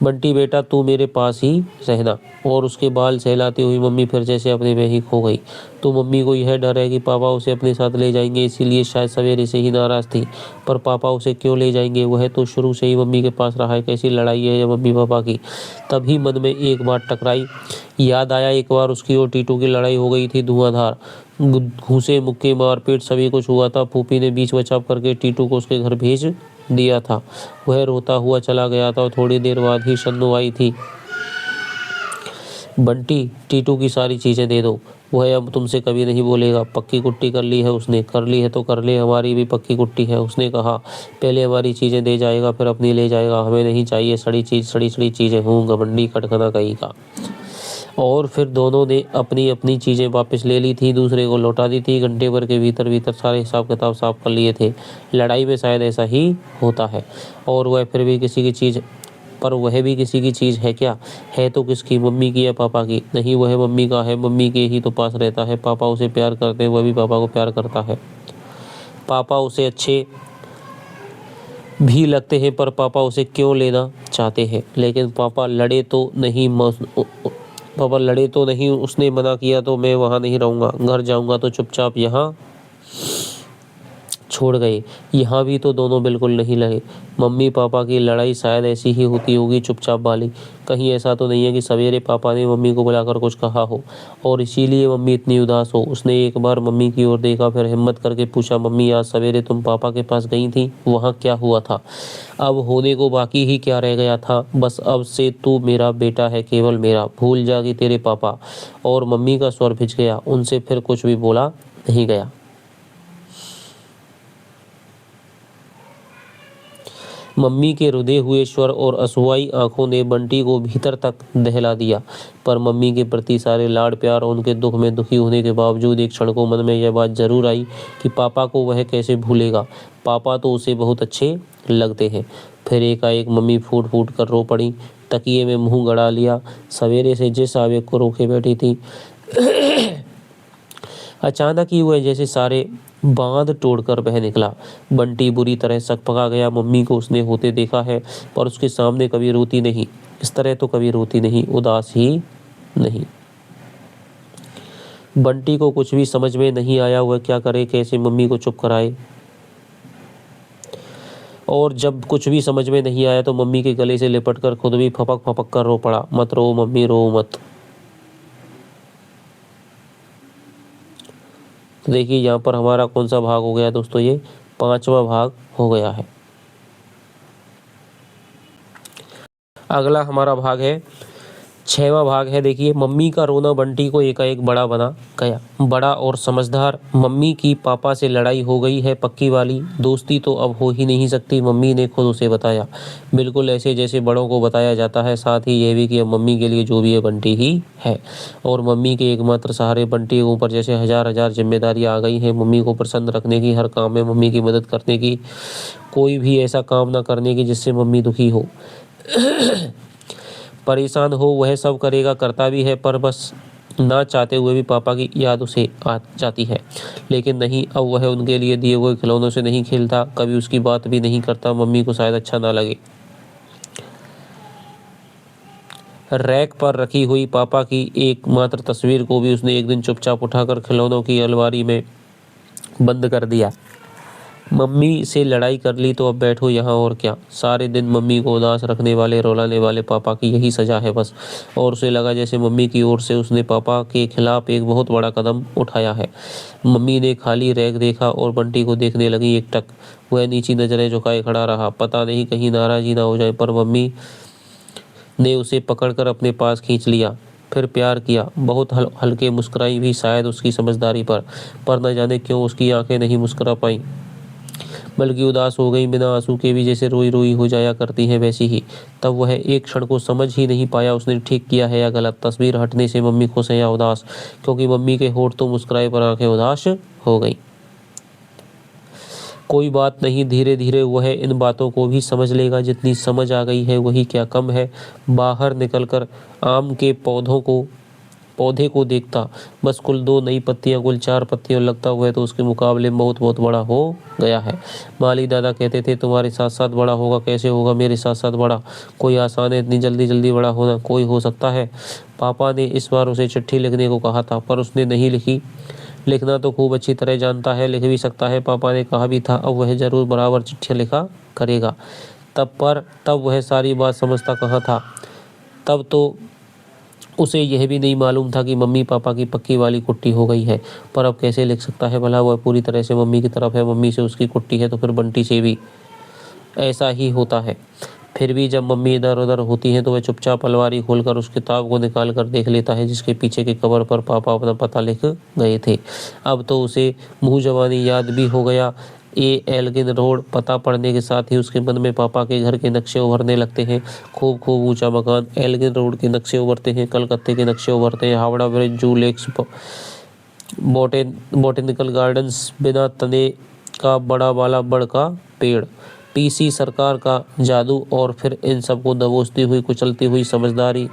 बंटी बेटा तू मेरे पास ही रहना। और उसके बाल सहलाती हुई मम्मी फिर जैसे अपने में ही खो गई। तो मम्मी को यह डर है कि पापा उसे अपने साथ ले जाएंगे, इसीलिए शायद सवेरे से ही नाराज थी। पर पापा उसे क्यों ले जाएंगे? वह तो शुरू से ही मम्मी के पास रहा है। कैसी लड़ाई है ये मम्मी पापा की। तभी मन में एक बात टकराई। याद आया एक बार उसकी और टीटू की लड़ाई हो गई थी धुआंधार। घूंसे मुक्के मारपीट सभी कुछ हुआ था। फूफी ने बीच बचाव करके टीटू को उसके घर भेज दिया था। वह रोता हुआ चला गया था और थोड़ी देर बाद ही शन्नु आई थी। बंटी टीटू की सारी चीजें दे दो, वह अब तुमसे कभी नहीं बोलेगा। पक्की कुट्टी कर ली है उसने। कर ली है तो कर ले, हमारी भी पक्की कुट्टी है। उसने कहा पहले हमारी चीजें दे जाएगा फिर अपनी ले जाएगा। हमें नहीं चाहिए सड़ी चीजें। हूँ घमंडी खटखना कहीं का। और फिर दोनों ने अपनी अपनी चीजें वापस ले ली थी, दूसरे को लौटा दी थी। घंटे भर के भीतर सारे हिसाब किताब साफ कर लिए थे। लड़ाई में शायद ऐसा ही होता है। और वह फिर भी किसी की चीज पर वह भी किसी की चीज है क्या? है तो किसकी? मम्मी की या पापा की? नहीं, वह मम्मी का है। मम्मी के ही तो पास रहता है। पापा उसे प्यार करते हैं, वह भी पापा को प्यार करता है। पापा उसे अच्छे भी लगते हैं, पर पापा उसे क्यों लेना चाहते हैं? लेकिन पापा लड़े तो नहीं। उसने मना किया तो मैं वहाँ नहीं रहूँगा। घर जाऊँगा तो चुपचाप यहाँ छोड़ गए। यहाँ भी तो दोनों बिल्कुल नहीं लगे। मम्मी पापा की लड़ाई शायद ऐसी ही होती होगी, चुपचाप वाली। कहीं ऐसा तो नहीं है कि सवेरे पापा ने मम्मी को बुलाकर कुछ कहा हो और इसीलिए मम्मी इतनी उदास हो। उसने एक बार मम्मी की ओर देखा, फिर हिम्मत करके पूछा, मम्मी आज सवेरे तुम पापा के पास गई थी, वहाँ क्या हुआ था? अब होने को बाकी ही क्या रह गया था? बस अब से तू मेरा बेटा है, केवल मेरा। भूल जा कि तेरे पापा। और मम्मी का स्वर भिज गया। उनसे फिर कुछ भी बोला नहीं गया। मम्मी के रुधे हुए स्वर और असूआई आंखों ने बंटी को भीतर तक दहला दिया। पर मम्मी के प्रति सारे लाड प्यार और उनके दुख में दुखी होने के बावजूद एक क्षण को मन में यह बात जरूर आई कि पापा को वह कैसे भूलेगा। पापा तो उसे बहुत अच्छे लगते हैं। फिर एकाएक मम्मी फूट फूट कर रो पड़ी। तकिए में मुंह गड़ा लिया। सवेरे से जिस आवेग को रोके बैठी थी अचानक ही वह जैसे सारे बांध तोड़कर बह निकला। बंटी बुरी तरह सकपका गया। मम्मी को उसने होते देखा है, पर उसके सामने कभी रोती नहीं। इस तरह तो कभी रोती नहीं, उदास ही नहीं। बंटी को कुछ भी समझ में नहीं आया, वह क्या करे, कैसे मम्मी को चुप कराए। और जब कुछ भी समझ में नहीं आया तो मम्मी के गले से लिपट कर खुद भी फपक फपक कर रो पड़ा। मत रो मम्मी, रो मत। तो देखिए यहाँ पर हमारा कौन सा भाग हो गया दोस्तों, ये 5वां भाग हो गया है। अगला हमारा भाग है 6वां भाग है। देखिए, मम्मी का रोना बंटी को एकाएक बड़ा बना गया। बड़ा और समझदार। मम्मी की पापा से लड़ाई हो गई है पक्की वाली। दोस्ती तो अब हो ही नहीं सकती, मम्मी ने खुद उसे बताया। बिल्कुल ऐसे जैसे बड़ों को बताया जाता है। साथ ही ये भी कि अब मम्मी के लिए जो भी है बंटी ही है, और मम्मी के एकमात्र सहारे बंटी के ऊपर जैसे हजार हजार जिम्मेदारियां आ गई हैं। मम्मी को प्रसन्न रखने की, हर काम में मम्मी की मदद करने की, कोई भी ऐसा काम ना करने की जिससे मम्मी दुखी हो, परेशान हो, वह सब करेगा, करता भी है। पर बस ना चाहते हुए भी पापा की याद उसे आ जाती है। लेकिन नहीं, अब वह उनके लिए दिए हुए खिलौनों से नहीं खेलता, कभी उसकी बात भी नहीं करता। मम्मी को शायद अच्छा ना लगे। रैक पर रखी हुई पापा की एकमात्र तस्वीर को भी उसने एक दिन चुपचाप उठाकर खिलौनों की अलमारी में बंद कर दिया। मम्मी से लड़ाई कर ली तो अब बैठो यहाँ, और क्या। सारे दिन मम्मी को उदास रखने वाले, रुलाने वाले पापा की यही सजा है बस। और उसे लगा जैसे मम्मी की ओर से उसने पापा के खिलाफ एक बहुत बड़ा कदम उठाया है। मम्मी ने खाली रैक देखा और बंटी को देखने लगी एकटक। वह नीची नजरें झुकाए खड़ा रहा। पता नहीं कहीं नाराज ना हो जाए, पर मम्मी ने उसे पकड़कर अपने पास खींच लिया। फिर प्यार किया, बहुत हल्के मुस्कुराई भी, शायद उसकी समझदारी पर न जाने क्यों उसकी आंखें नहीं मुस्कुरा पाई, बल्कि उदास हो गई, बिना आंसू के भी, जैसे रोई रोई हो जाया करती हैं वैसी ही। तब वह एक क्षण को समझ ही नहीं पाया उसने ठीक किया है या गलत। तस्वीर हटने से मम्मी खुश है या उदास, क्योंकि मम्मी के होठ तो मुस्कुराए पर आंखें उदास हो गई। कोई बात नहीं, धीरे धीरे वह इन बातों को भी समझ लेगा। जितनी समझ आ गई है वही क्या कम है। बाहर निकलकर आम के पौधे को देखता, बस कुल 2 नई पत्तियां, कुल 4 पत्तियां, लगता हुआ तो उसके मुकाबले में बहुत बहुत बड़ा हो गया है। माली दादा कहते थे तुम्हारे साथ साथ बड़ा होगा। कैसे होगा मेरे साथ साथ बड़ा? कोई आसान है इतनी जल्दी जल्दी बड़ा होना? कोई हो सकता है? पापा ने इस बार उसे चिट्ठी लिखने को कहा था, पर उसने नहीं लिखी। लिखना तो खूब अच्छी तरह जानता है, लिख भी सकता है। पापा ने कहा भी था अब वह जरूर बराबर चिट्ठियाँ लिखा करेगा। तब वह सारी बात समझता कहाँ था। तब तो उसे यह भी नहीं मालूम था कि मम्मी पापा की पक्की वाली कुट्टी हो गई है। पर अब कैसे लिख सकता है भला? वह पूरी तरह से मम्मी की तरफ है। मम्मी से उसकी कुट्टी है तो फिर बंटी से भी ऐसा ही होता है। फिर भी जब मम्मी इधर उधर होती हैं तो वह चुपचाप अलमारी खोलकर उस किताब को निकाल कर देख लेता है जिसके पीछे के कवर पर पापा अपना पता लिख गए थे। अब तो उसे मुँह ज़बानी याद भी हो गया। एल्गिन रोड पता पड़ने के साथ ही उसके मन में पापा के घर के नक्शे उभरने लगते हैं। खूब खूब ऊंचा मकान, एल्गिन रोड के नक्शे उभरते हैं, कलकत्ते के नक्शे उभरते हैं, हावड़ा ब्रिज, जू लेक्स, बोटेनिकल गार्डन्स, बिना तने का बड़ा वाला बड़ का पेड़, पीसी सरकार का जादू, और फिर इन सबको दबोचती हुई, कुचलती हुई समझदारी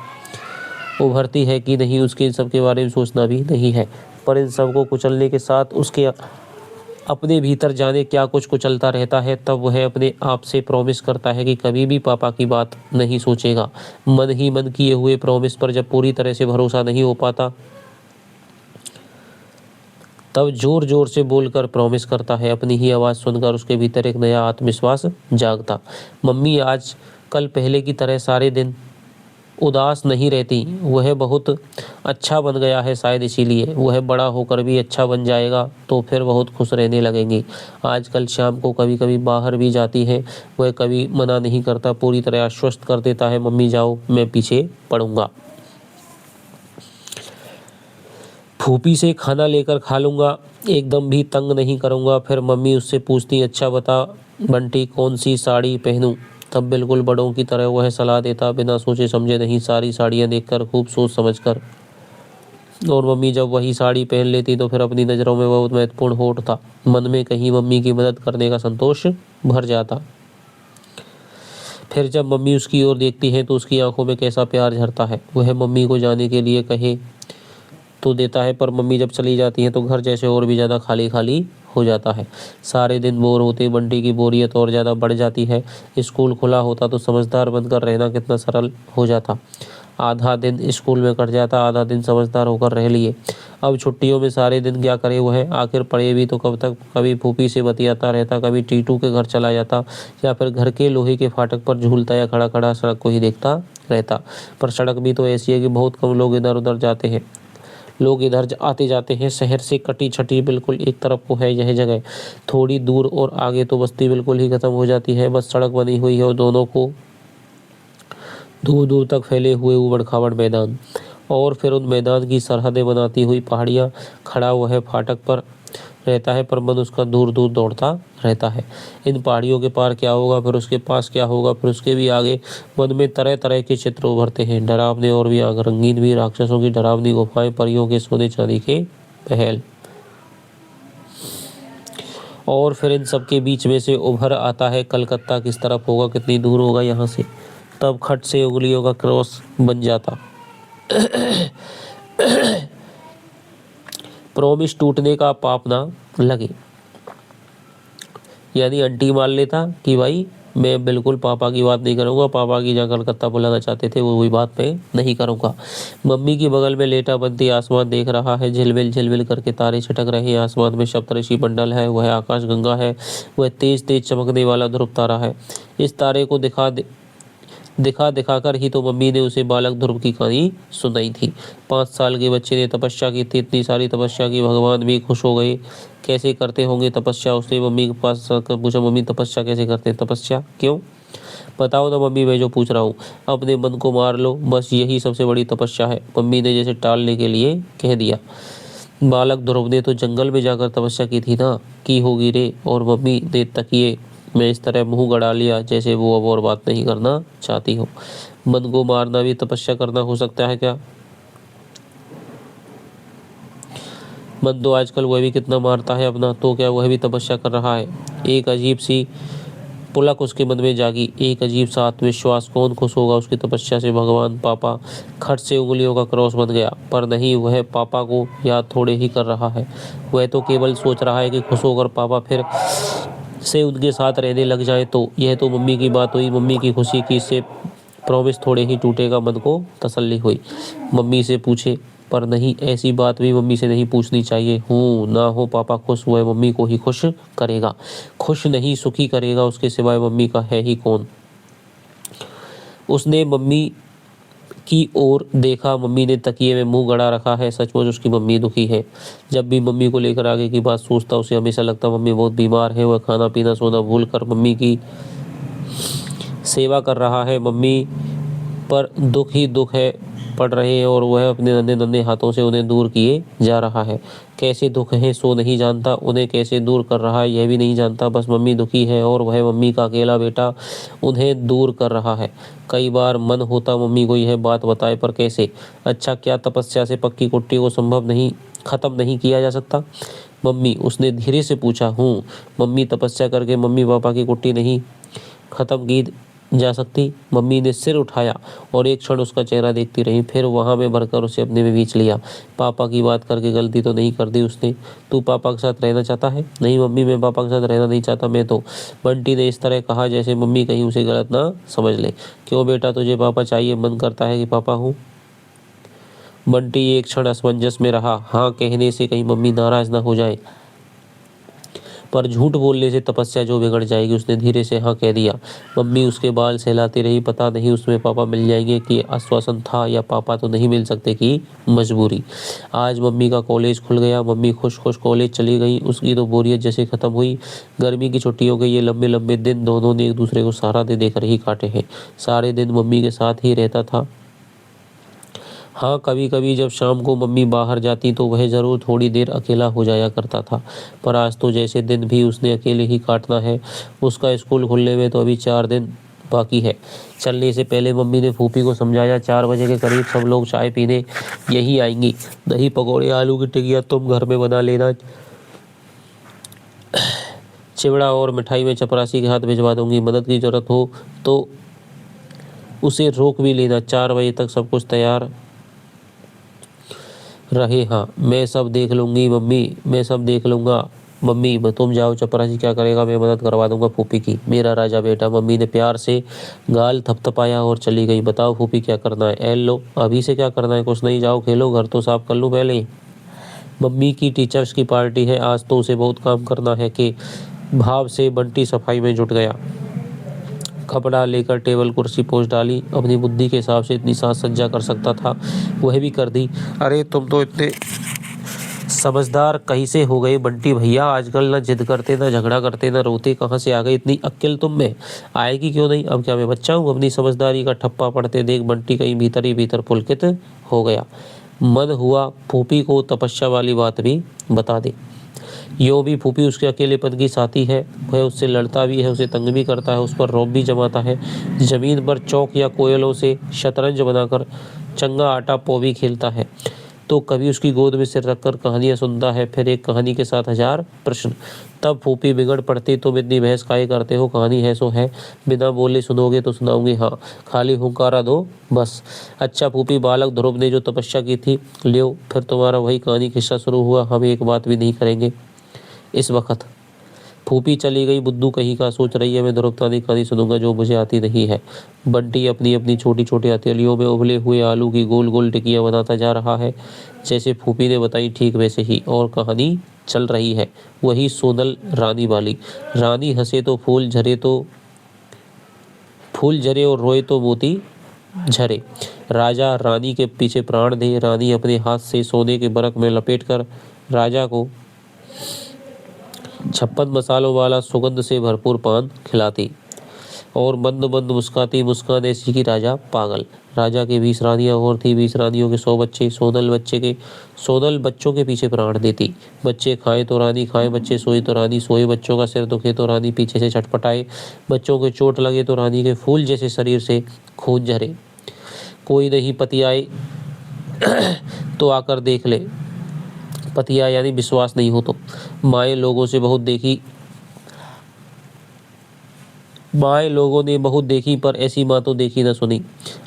उभरती है कि नहीं, उसके इन सब के बारे में सोचना भी नहीं है। पर इन सबको कुचलने के साथ उसके अपने भीतर जाने क्या कुछ कुचलता रहता है। तब वह अपने आप से प्रॉमिस करता है कि कभी भी पापा की बात नहीं सोचेगा। मन ही मन किए हुए प्रॉमिस पर जब पूरी तरह से भरोसा नहीं हो पाता तब जोर जोर से बोलकर प्रॉमिस करता है। अपनी ही आवाज़ सुनकर उसके भीतर एक नया आत्मविश्वास जागता। मम्मी आज कल पहले की तरह सारे दिन उदास नहीं रहती। वह बहुत अच्छा बन गया है, शायद इसीलिए वह बड़ा होकर भी अच्छा बन जाएगा तो फिर बहुत खुश रहने लगेंगी। आजकल शाम को कभी कभी बाहर भी जाती है। वह कभी मना नहीं करता, पूरी तरह आश्वस्त कर देता है मम्मी जाओ, मैं पीछे पड़ूंगा, फूफी से खाना लेकर खा लूँगा, एकदम भी तंग नहीं करूँगा। फिर मम्मी उससे पूछती अच्छा बता बंटी कौन सी साड़ी पहनूं? तब बिल्कुल बड़ों की तरह वह सलाह देता, बिना सोचे समझे नहीं, सारी साड़ियाँ देखकर, खूब सोच समझकर। और मम्मी जब वही साड़ी पहन लेती तो फिर अपनी नज़रों में बहुत महत्वपूर्ण हो उठता। मन में कहीं मम्मी की मदद करने का संतोष भर जाता। फिर जब मम्मी उसकी ओर देखती है तो उसकी आंखों में कैसा प्यार झरता है। वह मम्मी को जाने के लिए कहे तो देता है, पर मम्मी जब चली जाती है तो घर जैसे और भी ज़्यादा खाली खाली हो जाता है। सारे दिन बोर होते बंटी की बोरियत और ज़्यादा बढ़ जाती है। स्कूल खुला होता तो समझदार बनकर रहना कितना सरल हो जाता। आधा दिन स्कूल में कट जाता, आधा दिन समझदार होकर रह लिए। अब छुट्टियों में सारे दिन क्या करे वह, आखिर पढ़े भी तो कब तक। कभी फूफी से बतियाता रहता, कभी टीटू के घर चला जाता, या फिर घर के लोहे के फाटक पर झूलता या खड़ा खड़ा सड़क को ही देखता रहता। पर सड़क भी तो ऐसी है कि बहुत कम लोग इधर उधर जाते हैं। लोग इधर आते जाते हैं। शहर से कटी छटी बिल्कुल एक तरफ को है यह जगह। थोड़ी दूर और आगे तो बस्ती बिल्कुल ही खत्म हो जाती है। बस सड़क बनी हुई है और दोनों को दूर दूर तक फैले हुए उबड़ खाबड़ मैदान, और फिर उन मैदान की सरहदें बनाती हुई पहाड़ियाँ। खड़ा हुआ है फाटक पर रहता है, पर मन उसका दूर दूर दौड़ता रहता है। इन पहाड़ियों के पार क्या होगा, फिर उसके पास क्या होगा, फिर उसके भी आगे। मन में तरह तरह के चित्र उभरते हैं, डरावने और भी रंगीन भी। राक्षसों की डरावनी गुफाएं, परियों के सोने चांदी के महल। और फिर इन सब के बीच में से उभर आता है कलकत्ता किस तरफ होगा, कितनी दूर होगा यहाँ से। तब खट से उंगलियों का क्रॉस बन जाता। प्रॉमिस टूटने का पाप ना लगे। यानी आंटी मान लेता कि भाई मैं बिल्कुल पापा की बात नहीं करूँगा। पापा की जहाँ कलकत्ता बुलाना चाहते थे वो वही बात मैं नहीं करूँगा। मम्मी की बगल में लेटा बंटी आसमान देख रहा है। झिलमिल झिलमिल करके तारे छिटक रहे हैं आसमान में। सप्तऋषि मंडल है, वह आकाश गंगा है, वह तेज तेज चमकने वाला ध्रुव तारा है। इस तारे को दिखा दिखाकर ही तो मम्मी ने उसे बालक ध्रुव की कहानी सुनाई थी। 5 साल के बच्चे ने तपस्या की थी, इतनी सारी तपस्या की भगवान भी खुश हो गए। कैसे करते होंगे तपस्या, उसने मम्मी के पास पूछा, मम्मी तपस्या कैसे करते हैं? तपस्या क्यों? बताओ ना मम्मी, मैं जो पूछ रहा हूँ। अपने मन को मार लो, बस यही सबसे बड़ी तपस्या है, मम्मी ने जैसे टालने के लिए कह दिया। बालक ध्रुव ने तो जंगल में जाकर तपस्या की थी ना। की होगी रे। और मम्मी ने तकिए में इस तरह मुंह गड़ा लिया जैसे वो अब और बात नहीं करना चाहती हो। मन को मारना भी तपस्या करना हो सकता है क्या? मन तो आजकल वह भी कितना मारता है अपना, तो क्या वह भी तपस्या कर रहा है? एक अजीब सी पुलक उसके मन में जागी, एक अजीब सा आत्मविश्वास। कौन खुश होगा उसकी तपस्या से? भगवान? पापा? खट से उंगलियों का क्रॉस बन गया। पर नहीं, वह पापा को याद थोड़े ही कर रहा है। वह तो केवल सोच रहा है कि खुश होकर पापा फिर से उनके साथ रहने लग जाए। तो यह तो मम्मी की बात हुई, मम्मी की खुशी की। इससे प्रॉमिस थोड़े ही टूटेगा। मन को तसल्ली हुई। मम्मी से पूछे, पर नहीं, ऐसी बात भी मम्मी से नहीं पूछनी चाहिए। हूँ ना हो पापा खुश, वह मम्मी को ही खुश करेगा। खुश नहीं सुखी करेगा, उसके सिवाय मम्मी का है ही कौन। उसने मम्मी की ओर देखा। मम्मी ने तकिए में मुंह गड़ा रखा है। सचमुच उसकी मम्मी दुखी है। जब भी मम्मी को लेकर आगे की बात सोचता, उसे हमेशा लगता मम्मी बहुत बीमार है। वह खाना पीना सोना भूल कर मम्मी की सेवा कर रहा है। मम्मी पर दुख ही दुख है पड़ रहे हैं, और वह अपने नन्हे नन्हे हाथों से उन्हें दूर किए जा रहा है। कैसे दुख है सो नहीं जानता, उन्हें कैसे दूर कर रहा है यह भी नहीं जानता। बस मम्मी दुखी है और वह मम्मी का अकेला बेटा उन्हें दूर कर रहा है। कई बार मन होता मम्मी को यह बात बताए, पर कैसे? अच्छा, क्या तपस्या से पक्की कुट्टी को खत्म नहीं किया जा सकता? मम्मी, उसने धीरे से पूछा। हूँ मम्मी, तपस्या करके मम्मी पापा की कुट्टी नहीं खत्म की जा सकती? मम्मी ने सिर उठाया और एक क्षण उसका चेहरा देखती रही, फिर वहां में भरकर उसे अपने में बींच लिया। पापा की बात करके गलती तो नहीं कर दी उसने? तू पापा के साथ रहना चाहता है? नहीं मम्मी, मैं पापा के साथ रहना नहीं चाहता। मैं तो, बंटी ने इस तरह कहा जैसे मम्मी कहीं उसे गलत ना समझ ले। क्यों बेटा, तुझे पापा चाहिए? मन करता है कि पापा हूँ। बंटी एक क्षण असमंजस में रहा। हाँ कहने से कहीं मम्मी नाराज ना हो जाए, पर झूठ बोलने से तपस्या जो बिगड़ जाएगी। उसने धीरे से हाँ कह दिया। मम्मी उसके बाल सहलाती रही। पता नहीं उसमें पापा मिल जाएंगे कि आश्वासन था, या पापा तो नहीं मिल सकते कि मजबूरी। आज मम्मी का कॉलेज खुल गया। मम्मी खुश खुश कॉलेज चली गई। उसकी तो बोरियत जैसे खत्म हुई। गर्मी की छुट्टियों के ये लंबे लंबे दिन दोनों ने एक दूसरे को सहारा दे देकर ही काटे हैं। सारे दिन मम्मी के साथ ही रहता था। हाँ, कभी कभी जब शाम को मम्मी बाहर जाती तो वह ज़रूर थोड़ी देर अकेला हो जाया करता था, पर आज तो जैसे दिन भी उसने अकेले ही काटना है। उसका स्कूल खुलने में तो अभी 4 दिन बाकी है। चलने से पहले मम्मी ने फूफी को समझाया, 4 बजे के करीब सब लोग चाय पीने यही आएंगी। दही पकौड़े आलू की टिकिया तुम घर में बना लेना। चिवड़ा और मिठाई में चपरासी के हाथ भिजवा दूंगी। मदद की ज़रूरत हो तो उसे रोक भी लेना। 4 बजे तक सब कुछ तैयार रहे। हाँ, मैं सब देख लूँगी मम्मी, मैं सब देख लूँगा मम्मी, तुम जाओ, चपरासी क्या करेगा, मैं मदद करवा दूंगा फूफी की, मेरा राजा बेटा। मम्मी ने प्यार से गाल थपथपाया और चली गई। बताओ फूफी क्या करना है? एल लो, अभी से क्या करना है? कुछ नहीं, जाओ खेलो, घर तो साफ कर लूँ पहले ही। मम्मी की टीचर्स की पार्टी है आज, तो उसे बहुत काम करना है के भाव से बंटी सफाई में जुट गया। कपड़ा लेकर टेबल कुर्सी पोंछ डाली। अपनी बुद्धि के हिसाब से इतनी साज सज्जा कर सकता था, वह भी कर दी। अरे तुम तो इतने समझदार कहीं से हो गए बंटी भैया, आजकल ना जिद करते, ना झगड़ा करते, ना रोते, कहाँ से आ गई इतनी अक्ल तुम में? आएगी क्यों नहीं? अब क्या मैं बच्चा हूँ? अपनी समझदारी का ठप्पा पड़ते देख बंटी कहीं भीतर ही भीतर पुलकित हो गया। मन हुआ फूफी को तपस्या वाली बात भी बता दे। यो भी फूफी उसके अकेलेपन की साथी है, वह उससे लड़ता भी है, उसे तंग भी करता है, उस पर रौब भी जमाता है। जमीन पर चौक या कोयलों से शतरंज बनाकर चंगा आटा पौ भी खेलता है, तो कभी उसकी गोद में सिर रखकर कहानियां सुनता है, फिर एक कहानी के साथ 1000 प्रश्न। तब फूफी बिगड़ पड़ती, तुम इतनी बहस काहे करते हो, कहानी है सो है, बिना बोले सुनोगे तो सुनाऊंगी, हाँ खाली हुंकारा दो बस। अच्छा फूफी, बालक ध्रुव ने जो तपस्या की थी, लियो फिर तुम्हारा वही कहानी किस्सा शुरू हुआ। हम एक बात भी नहीं करेंगे इस वक्त। फूफी चली गई। बुद्धू कहीं का सोच रही है, मैं ध्रुवतानी कहानी सुनूंगा जो मुझे आती नहीं है। बंटी अपनी अपनी छोटी छोटी हथेलियों में उबले हुए आलू की गोल गोल टिकियां बनाता जा रहा है, जैसे फूफी ने बताई ठीक वैसे ही। और कहानी चल रही है वही सोनल रानी वाली। रानी हंसे तो फूल झरे और रोए तो मोती झरे। राजा रानी के पीछे प्राण दे। रानी अपने हाथ से सोने के बरक में लपेटकर राजा को 56 मसालों वाला सुगंध से भरपूर पान खिलाती और मंद मंद मुस्काती, मुस्कान ऐसी कि राजा पागल। राजा के 20 रानियां और थी, 20 रानियों के 100 बच्चे। सोनल बच्चों के पीछे प्राण देती। बच्चे खाए तो रानी खाए, बच्चे सोए तो रानी सोए, बच्चों का सिर दुखे तो रानी पीछे से छटपटाए, बच्चों के चोट लगे तो रानी के फूल जैसे शरीर से खून झरे। कोई नहीं पति आए तो आकर देख ले। पतिया यानी विश्वास नहीं हो तो। माए लोगों से बहुत देखी माए लोगों ने बहुत देखी, पर ऐसी माँ तो देखी न सुनी।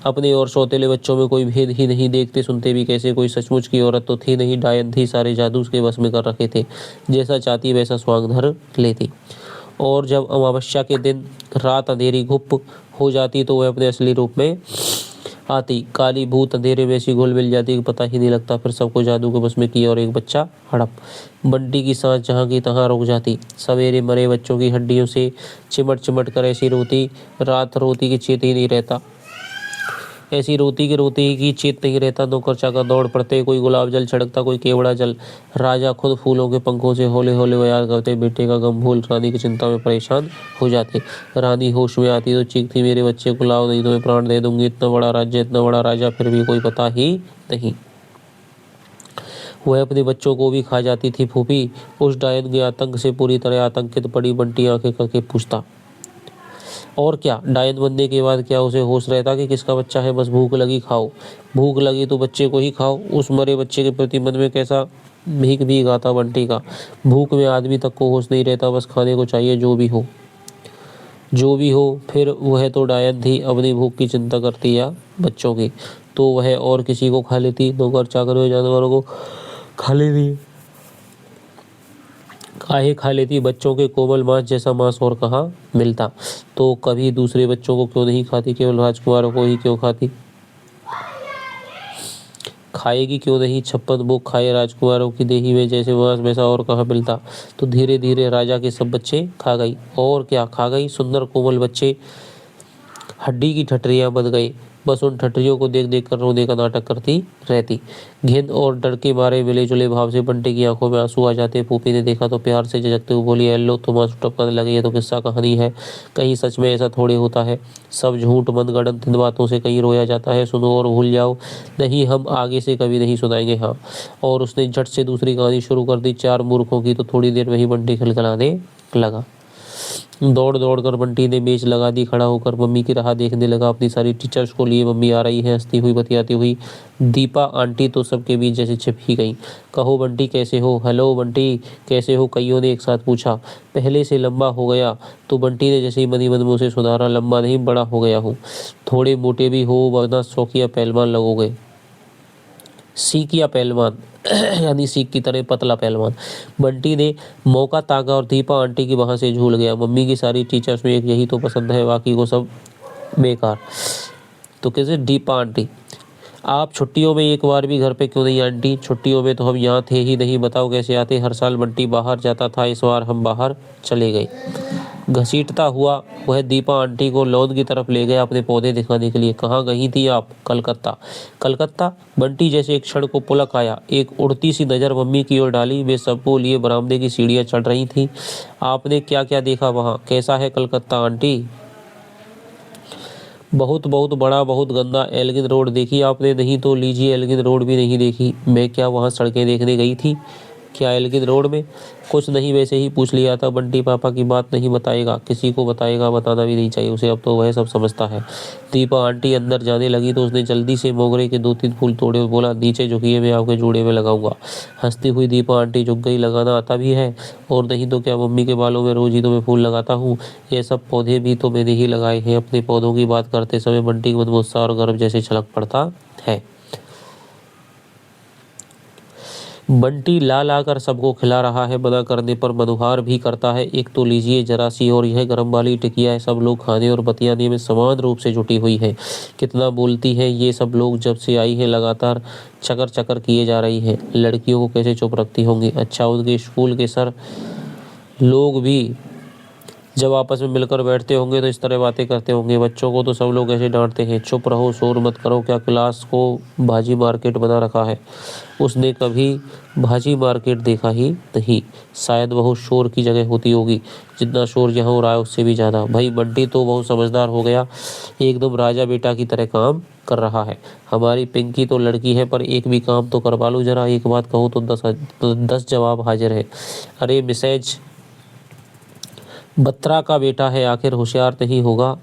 अपने और सौतेले बच्चों में कोई भेद ही नहीं, देखते सुनते भी कैसे। कोई सचमुच की औरत तो थी नहीं, डायन थी, सारे जादू उसके बस में कर रखे थे, जैसा चाहती वैसा स्वांग धर लेती। और जब अमावस्या के दिन रात अंधेरी घुप हो जाती तो वह अपने असली रूप में आती। काली भूत अंधेरे में ऐसी घुल मिल जाती कि पता ही नहीं लगता। फिर सबको जादू के बस में किया और एक बच्चा हड़प। बंटी की सांस जहाँ की तहाँ रुक जाती। सवेरे मरे बच्चों की हड्डियों से चिमट चिमट कर ऐसी रोती, रात रोती कि चेत ही नहीं रहता। ऐसी रोती की रोती की चेत नहीं रहता। नौकर चाकर दौड़ पड़ते, कोई गुलाब जल छिड़कता, कोई केवड़ा जल। राजा खुद फूलों के पंखों से हौले हौले बयार करते, बेटे का गम भूल रानी की चिंता में परेशान हो जाते। रानी होश में आती तो चीखती, मेरे बच्चे को लाओ नहीं तो मैं प्राण दे दूंगी। इतना बड़ा राज्य, इतना बड़ा राजा, फिर भी कोई पता ही नहीं। वह अपने बच्चों को भी खा जाती थी। फूफी उस डायन के आतंक से पूरी तरह आतंकित पड़ी। बंटी आंखें करके पूछता, और क्या डायन बनने के बाद क्या उसे होश रहता कि किसका बच्चा है? बस भूख लगी खाओ, भूख लगी तो बच्चे को ही खाओ। उस मरे बच्चे के प्रति मन में कैसा भीख भी गाता बंटी का। भूख में आदमी तक को होश नहीं रहता, बस खाने को चाहिए जो भी हो, जो भी हो। फिर वह तो डायन थी, अपनी भूख की चिंता करती या बच्चों की, तो वह और किसी को खा लेती, नौकर चाकर जानवरों को खा लेती। काहे खा लेती? बच्चों के कोमल मांस जैसा मांस और कहाँ मिलता? तो कभी दूसरे बच्चों को क्यों नहीं खाती, केवल राजकुमारों को ही क्यों खाती? खाएगी क्यों नहीं? 56 भूख खाए राजकुमारों की देही में जैसे मांस वैसा और कहाँ मिलता? तो धीरे धीरे राजा के सब बच्चे खा गई। और क्या खा गई? सुंदर कोमल बच्चे हड्डी की ठठरियां बन गई। बस उन ठठरियों को देख देख कर रोने का नाटक करती रहती। घिन और डर के मारे मिले जुले भाव से बंटी की आंखों में आंसू आ जाते। फूफी ने देखा तो प्यार से झिझकते हुए बोली, हेलो तुम आंसू टपकने लगे, ये तो किस्सा कहानी है, कहीं सच में ऐसा थोड़े होता है। सब झूठ मनगढ़ंत, इन बातों से कहीं रोया जाता है। सुनो और भूल जाओ, नहीं हम आगे से कभी नहीं सुनाएंगे, हाँ। और उसने झट से दूसरी कहानी शुरू कर दी, 4 मूर्खों की। तो थोड़ी देर में ही बंटी खिलखिलाने लगा। दौड़ दौड़ कर बंटी ने मेज लगा दी, खड़ा होकर मम्मी की राह देखने लगा। अपनी सारी टीचर्स को लिए मम्मी आ रही है, हंसती हुई बतियाती हुई। दीपा आंटी तो सबके बीच जैसे छिप ही गई। कहो बंटी कैसे हो? हेलो बंटी कैसे हो? कईयों ने एक साथ पूछा। पहले से लंबा हो गया? तो बंटी ने जैसे ही मनी मन मुंह से सुधारा, लंबा नहीं बड़ा हो गया हूँ, थोड़े मोटे भी हो, वरना शौकिया पहलवान लगोगे। सीकिया पहलवान यानी सीख की तरह पतला पहलवान। बंटी ने मौका ताका और दीपा आंटी की वहां से झूल गया। मम्मी की सारी टीचर्स में एक यही तो पसंद है, बाकी को सब बेकार। तो कैसे दीपा आंटी, आप छुट्टियों में एक बार भी घर पे क्यों नहीं आंटी? छुट्टियों में तो हम यहाँ थे ही नहीं, बताओ कैसे आते? हर साल बंटी बाहर जाता था, इस बार हम बाहर चले गए। घसीटता हुआ वह दीपा आंटी को लॉन की तरफ ले गया अपने पौधे दिखाने के लिए। कहाँ गई थी आप? कलकत्ता। कलकत्ता? बंटी जैसे एक क्षण को पुलक आया, एक उड़ती सी नज़र मम्मी की ओर डाली। वे सबको लिए बरामदे की सीढ़ियाँ चढ़ रही थी। आपने क्या क्या देखा वहाँ? कैसा है कलकत्ता आंटी? बहुत बहुत बड़ा, बहुत गंदा। एल्गिन रोड देखी आपने? नहीं तो लीजिए, एल्गिन रोड भी नहीं देखी। मैं क्या वहाँ सड़कें देखने गई थी क्या एल्गिन रोड में? कुछ नहीं, वैसे ही पूछ लिया था। बंटी पापा की बात नहीं बताएगा, किसी को बताएगा, बताना भी नहीं चाहिए उसे, अब तो वह सब समझता है। दीपा आंटी अंदर जाने लगी तो उसने जल्दी से मोगरे के 2-3 फूल तोड़े और बोला, नीचे झुकिए, मैं आपके जूड़े में लगाऊंगा। हंसती हुई दीपा आंटी झुक गई। लगाना आता भी है? और नहीं तो क्या, मम्मी के बालों में रोज ही तो मैं फूल लगाता हूँ। ये सब पौधे भी तो मैंने ही लगाए हैं। अपने पौधों की बात करते समय बंटी के मन में उत्साह और गर्व जैसे छलक पड़ता है। बंटी ला ला कर सबको खिला रहा है, मना करने पर मनुहार भी करता है। एक तो लीजिए जरा सी, और यह गरम वाली टिकिया है। सब लोग खाने और बतियाने में समान रूप से जुटी हुई है। कितना बोलती है ये सब लोग, जब से आई है लगातार चकर चकर किए जा रही है। लड़कियों को कैसे चुप रखती होंगी? अच्छा, उनके स्कूल के सर लोग भी जब आपस में मिलकर बैठते होंगे तो इस तरह बातें करते होंगे। बच्चों को तो सब लोग ऐसे डांटते हैं, चुप रहो, शोर मत करो। क्या क्लास को भाजी मार्केट बना रखा है? उसने कभी भाजी मार्केट देखा ही नहीं। शायद बहुत शोर की जगह होती होगी, जितना शोर यहाँ हो रहा है उससे भी ज़्यादा। भाई बंटी तो बहुत समझदार हो गया, एकदम राजा बेटा की तरह काम कर रहा है। हमारी पिंकी तो लड़की है, पर एक भी काम तो करवा लो जरा। एक बात कहूँ तो 10 जवाब हाजिर है। अरे मिसेज बत्रा का बेटा है, आखिर होशियार नहीं होगा?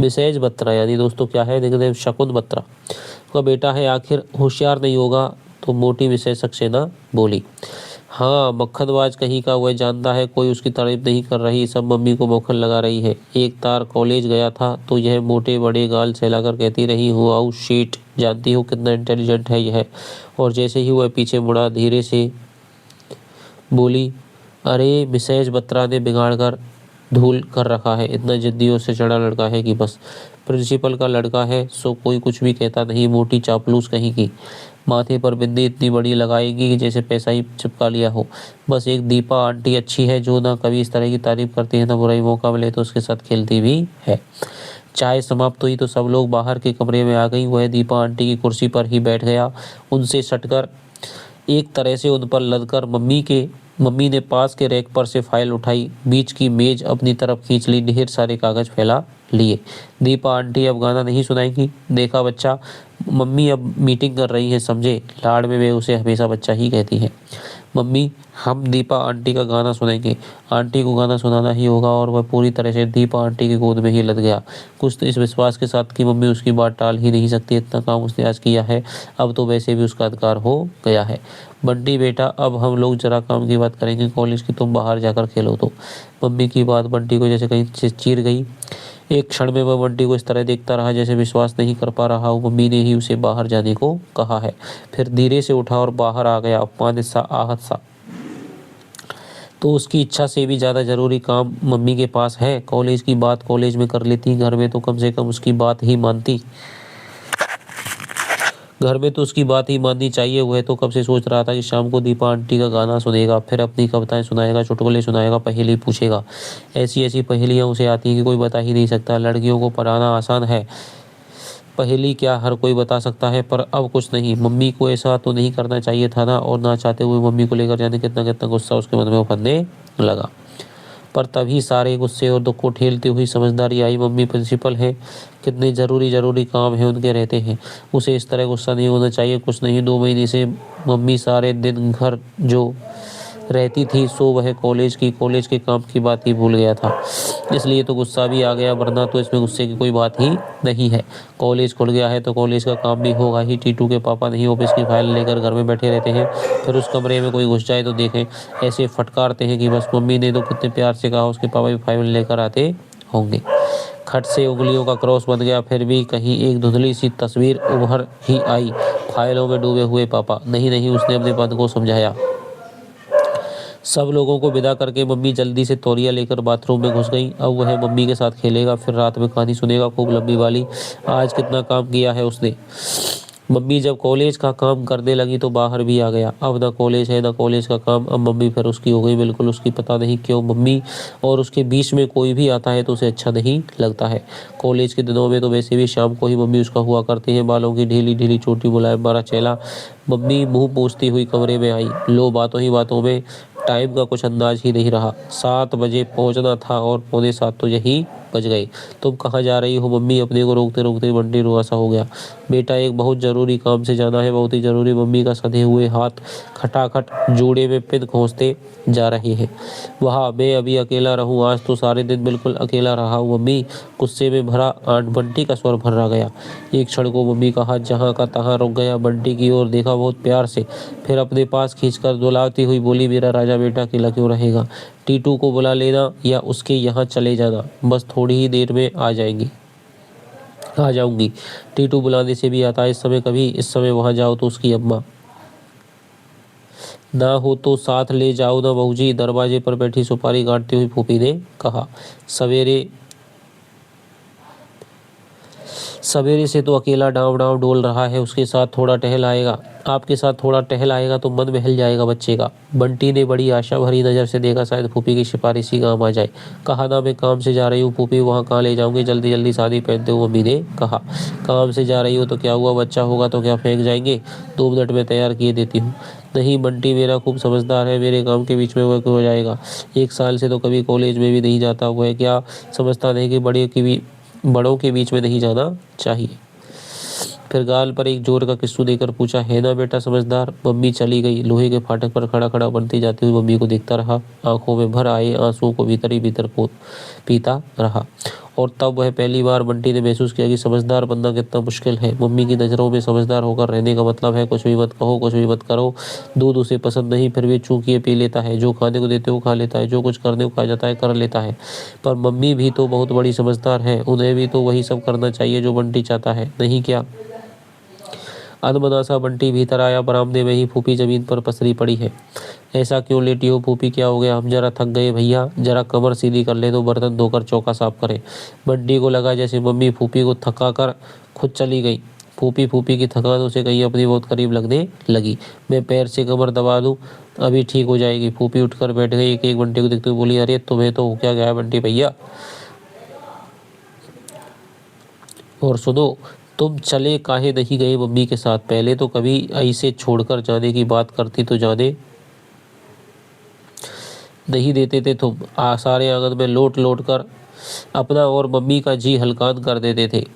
मिसेज बत्रा यानी दोस्तों क्या है, निकनेम शकुन बत्रा का बेटा है, आखिर होशियार नहीं होगा? तो मोटी मिसेज सक्सेना बोली। हाँ, मक्खनबाज कहीं का, वह जानता है कोई उसकी तारीफ नहीं कर रही, सब मम्मी को मक्खन लगा रही है। एक तार कॉलेज गया था तो यह मोटे बड़े गाल सहलाकर कहती रही, वाओ शीट, जानती हो कितना इंटेलिजेंट है यह। और जैसे ही वह पीछे मुड़ा, धीरे से बोली, अरे मिसेज बत्रा ने बिगाड़ कर धूल कर रखा है। इतना जिद्दियों से चढ़ा लड़का है कि बस। प्रिंसिपल का लड़का है सो कोई कुछ भी कहता नहीं। मोटी चापलूस कहीं की, माथे पर बिंदी इतनी बड़ी लगाएगी कि जैसे पैसा ही चिपका लिया हो। बस एक दीपा आंटी अच्छी है, जो ना कभी इस तरह की तारीफ करती है, ना बुराई मौका मिले तो उसके साथ खेलती भी है। चाय समाप्त हुई तो सब लोग बाहर के कमरे में आ गई। वह दीपा आंटी की कुर्सी पर ही बैठ गया, उनसे सटकर एक तरह से उन पर लदकर। मम्मी ने पास के रैक पर से फाइल उठाई, बीच की मेज अपनी तरफ खींच ली, ढेर सारे कागज फैला लिए। दीपा आंटी अब गाना नहीं सुनाएंगी? देखा बच्चा, मम्मी अब मीटिंग कर रही है, समझे? लाड़ में वे उसे हमेशा बच्चा ही कहती है। मम्मी, हम दीपा आंटी का गाना सुनेंगे। आंटी को गाना सुनाना ही होगा, और वह पूरी तरह से दीपा आंटी की गोद में ही लद गया, कुछ तो इस विश्वास के साथ कि मम्मी उसकी बात टाल ही नहीं सकती। इतना काम उसने आज किया है, अब तो वैसे भी उसका अधिकार हो गया है। बंटी बेटा, अब हम लोग जरा काम की बात करेंगे, कॉलेज की तुम बाहर जाकर खेलो। तो मम्मी की बात बंटी को जैसे कहीं से चीर गई। एक क्षण में वह बंटी को इस तरह देखता रहा जैसे विश्वास नहीं कर पा रहा हो मम्मी ने ही उसे बाहर जाने को कहा है। फिर धीरे से उठा और बाहर आ गया, अपमानित सा, आहत सा। तो उसकी इच्छा से भी ज़्यादा ज़रूरी काम मम्मी के पास है। कॉलेज की बात कॉलेज में कर लेती, घर में तो कम से कम उसकी बात ही मानती। घर में तो उसकी बात ही माननी चाहिए। वह तो कब से सोच रहा था कि शाम को दीपा आंटी का गाना सुनेगा, फिर अपनी कविताएं सुनाएगा, चुटकुले सुनाएगा, पहेली पूछेगा। ऐसी ऐसी पहेलियां उसे आती हैं कि कोई बता ही नहीं सकता। लड़कियों को पढ़ाना आसान है, पहेली क्या हर कोई बता सकता है, पर अब कुछ नहीं। मम्मी को ऐसा तो नहीं करना चाहिए था ना, और ना चाहते हुए मम्मी को लेकर जाने कितना कितना गुस्सा उसके मन में उफनने लगा। पर तभी सारे गुस्से और दुख को ठेलती हुई समझदारी आई। मम्मी प्रिंसिपल है, कितने ज़रूरी काम है उनके रहते हैं, उसे इस तरह गुस्सा नहीं होना चाहिए। कुछ नहीं, 2 महीने से मम्मी सारे दिन घर जो रहती थी सो वह कॉलेज के काम की बात ही भूल गया था, इसलिए तो गुस्सा भी आ गया, वरना तो इसमें गुस्से की कोई बात ही नहीं है। कॉलेज खुल गया है तो कॉलेज का काम भी होगा ही। टीटू के पापा नहीं ऑफिस की फाइल लेकर घर में बैठे रहते हैं, फिर उस कमरे में कोई घुस जाए तो देखें, ऐसे फटकारते हैं कि बस। मम्मी ने तो कितने प्यार से कहा उसके पापा भी फाइल लेकर आते होंगे। खट से उंगलियों का क्रॉस बन गया, फिर भी कहीं एक धुंधली सी तस्वीर उभर ही आई, फाइलों में डूबे हुए पापा। नहीं नहीं, उसने अपने पद को समझाया। सब लोगों को विदा करके मम्मी जल्दी से तौलिया लेकर बाथरूम में घुस गई। अब वह मम्मी के साथ खेलेगा, फिर रात में कहानी सुनेगा खूब लंबी वाली। आज कितना काम किया है उसने। मम्मी जब कॉलेज का काम करने लगी तो बाहर भी आ गया। अब ना कॉलेज है ना कॉलेज का काम, अब मम्मी फिर उसकी हो गई बिल्कुल उसकी। पता नहीं क्यों मम्मी और उसके बीच में कोई भी आता है तो उसे अच्छा नहीं लगता है। कॉलेज के दिनों में तो वैसे भी शाम को ही मम्मी उसका हुआ करती है, बालों की ढीली ढीली चोटी, मुलायम मारा चेहरा। मम्मी मुंह पोंछती हुई कमरे में आई। लो, बातों ही बातों में टाइम का कुछ अंदाज ही नहीं रहा। 7 बजे पहुंचना था और पौने 7 तो यही बज गए। तुम कहाँ जा रही हो मम्मी? अपने को रोकते रोकते बंटी रुआसा हो गया। बेटा, एक बहुत जरूरी काम से जाना है, बहुत ही जरूरी। मम्मी का सधे हुए हाथ खटाखट जोड़े में पिन खोसते जा रहे हैं। वहाँ मैं अभी अकेला रहूं? आज तो सारे दिन बिल्कुल अकेला रहा हूँ मम्मी। गुस्से में भरा आंट बंटी का स्वर भर्रा गया। एक क्षण को मम्मी का हाथ जहाँ का तहाँ रुक गया। बंटी की ओर देखा बहुत प्यार से, फिर अपने पास खींचकर दुलाती हुई बोली, मेरा राजा बेटा अकेला क्यों रहेगा? टीटू को बुला लेना या उसके यहाँ चले जाना, बस थोड़ी ही देर में आ जाऊंगी। टीटू बुलाने से भी आता है इस समय कभी? इस समय वहां जाओ तो उसकी अम्मा ना हो तो साथ ले जाओ ना बहूजी, दरवाजे पर बैठी सुपारी काटती हुई फूफी ने कहा। सवेरे सवेरे से तो अकेला डांव डांव डोल रहा है, उसके साथ थोड़ा टहल आएगा। आपके साथ थोड़ा टहल आएगा तो मन बहल जाएगा बच्चे का। बंटी ने बड़ी आशा भरी नज़र से देखा, शायद फूफी की सिफारिश ही काम आ जाए। कहा ना, मैं काम से जा रही हूँ फूफी, वहाँ कहाँ ले जाऊंगी? जल्दी जल्दी शादी पहनते हुए मम्मी ने कहा। काम से जा रही हो तो क्या हुआ? बच्चा होगा तो क्या फेंक जाएंगे? 2 मिनट में तैयार किए देती हूँ। नहीं, बंटी मेरा खूब समझदार है, मेरे काम के बीच में वह क्यों हो जाएगा? 1 साल से तो कभी कॉलेज में भी नहीं जाता। वह क्या समझता नहीं कि बड़ों के बीच में नहीं जाना चाहिए। फिर गाल पर एक जोर का किस्सू देकर पूछा, है ना बेटा समझदार? मम्मी चली गई। लोहे के फाटक पर खड़ा खड़ा बनती जाती हुई मम्मी को देखता रहा। आंखों में भर आए आंसुओं को भीतर ही भीतर पीता रहा। और तब वह पहली बार बंटी ने महसूस किया कि समझदार बनना कितना मुश्किल है। मम्मी की नज़रों में समझदार होकर रहने का मतलब है कुछ भी मत कहो, कुछ भी मत करो। दूध उसे पसंद नहीं, फिर भी चूंकि ये पी लेता है। जो खाने को देते हो खा लेता है, जो कुछ करने को कहा जाता है कर लेता है। पर मम्मी भी तो बहुत बड़ी समझदार है, उन्हें भी तो वही सब करना चाहिए जो बंटी चाहता है, नहीं क्या? अनमना सा बंटी भीतर आया। बरामदे में ही फूफी जमीन पर पसरी पड़ी है। ऐसा क्यों लेटी हो फूफी? क्या हो गया? हम जरा थक गए भैया, जरा कमर सीधी कर ले तो बर्तन धोकर चौका साफ करें। बंटी को लगा जैसे मम्मी फूफी को थका कर खुद चली गई। फूफी की थकान उसे कहीं अपनी बहुत करीब लगने लगी। मैं पैर से कमर दबा दूं, अभी ठीक हो जाएगी। फूफी उठकर बैठ गई। एक एक बंटी को देखते हुए बोली, अरे तुम्हें तो हो क्या गया बंटी भैया? और सुनो, तुम चले काहे नहीं गए मम्मी के साथ? पहले तो कभी ऐसे छोड़कर जाने की बात करती तो जाने नहीं देते थे तुम। सारे आंगन में लोट लोट कर अपना और मम्मी का जी हल्कान कर देते थे।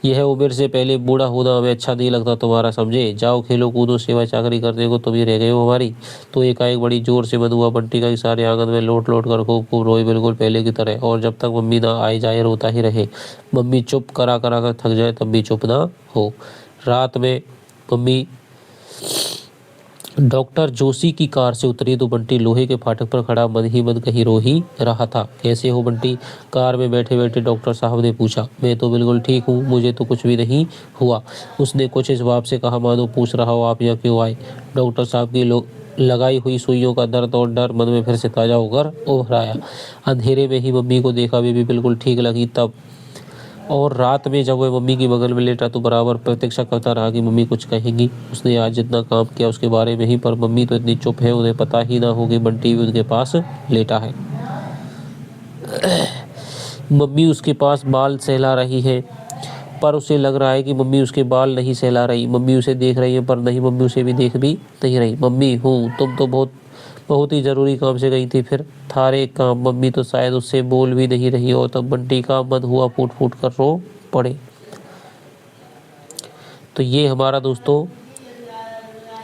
यह उम्र से पहले बूढ़ा होना हमें अच्छा नहीं लगता तुम्हारा, समझे? जाओ खेलो कूदो, सेवा चाकरी करने को तुम ही रह गए हो हमारी। तो एकाएक बड़ी जोर से बंद हुआ बंटी का कि सारे आंगन में लोट लोट कर खूब खूब रोए, बिल्कुल पहले की तरह। और जब तक मम्मी ना आए जाए रोता ही रहे। मम्मी चुप करा करा कर थक जाए तब भी चुप ना हो। रात में मम्मी डॉक्टर जोशी की कार से उतरी तो बंटी लोहे के फाटक पर खड़ा मन ही मन कहीं रो ही रहा था। कैसे हो बंटी? कार में बैठे बैठे डॉक्टर साहब ने पूछा। मैं तो बिल्कुल ठीक हूँ, मुझे तो कुछ भी नहीं हुआ, उसने कुछ इस भाव से कहा मानो पूछ रहा हो आप यहाँ क्यों आए। डॉक्टर साहब की लगाई हुई सुइयों का दर्द और डर मन में फिर से ताजा होकर उभर आया। अंधेरे में ही मम्मी को देखा भी बिल्कुल ठीक लगी तब। और रात में जब वह मम्मी की बगल में लेटा तो बराबर प्रतीक्षा करता रहा कि मम्मी कुछ कहेंगी। उसने आज जितना काम किया उसके बारे में ही, पर मम्मी तो इतनी चुप है उन्हें पता ही ना हो कि बंटी भी उनके पास लेटा है। मम्मी उसके पास बाल सहला रही है, पर उसे लग रहा है कि मम्मी उसके बाल नहीं सहला रही। मम्मी उसे देख रही है पर नहीं, मम्मी उसे भी देख भी नहीं रही। मम्मी हूँ, तुम तो बहुत ही जरूरी काम से गई थी, फिर थारे काम। मम्मी तो शायद उससे बोल भी नहीं रही हो। तब बंटी का मन हुआ फूट फूट कर रो पड़े। तो ये हमारा दोस्तों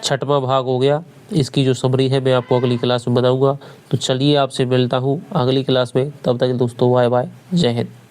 6वां भाग हो गया। इसकी जो समरी है मैं आपको अगली क्लास में बनाऊंगा। तो चलिए आपसे मिलता हूँ अगली क्लास में। तब तक दोस्तों बाय बाय, जय हिंद।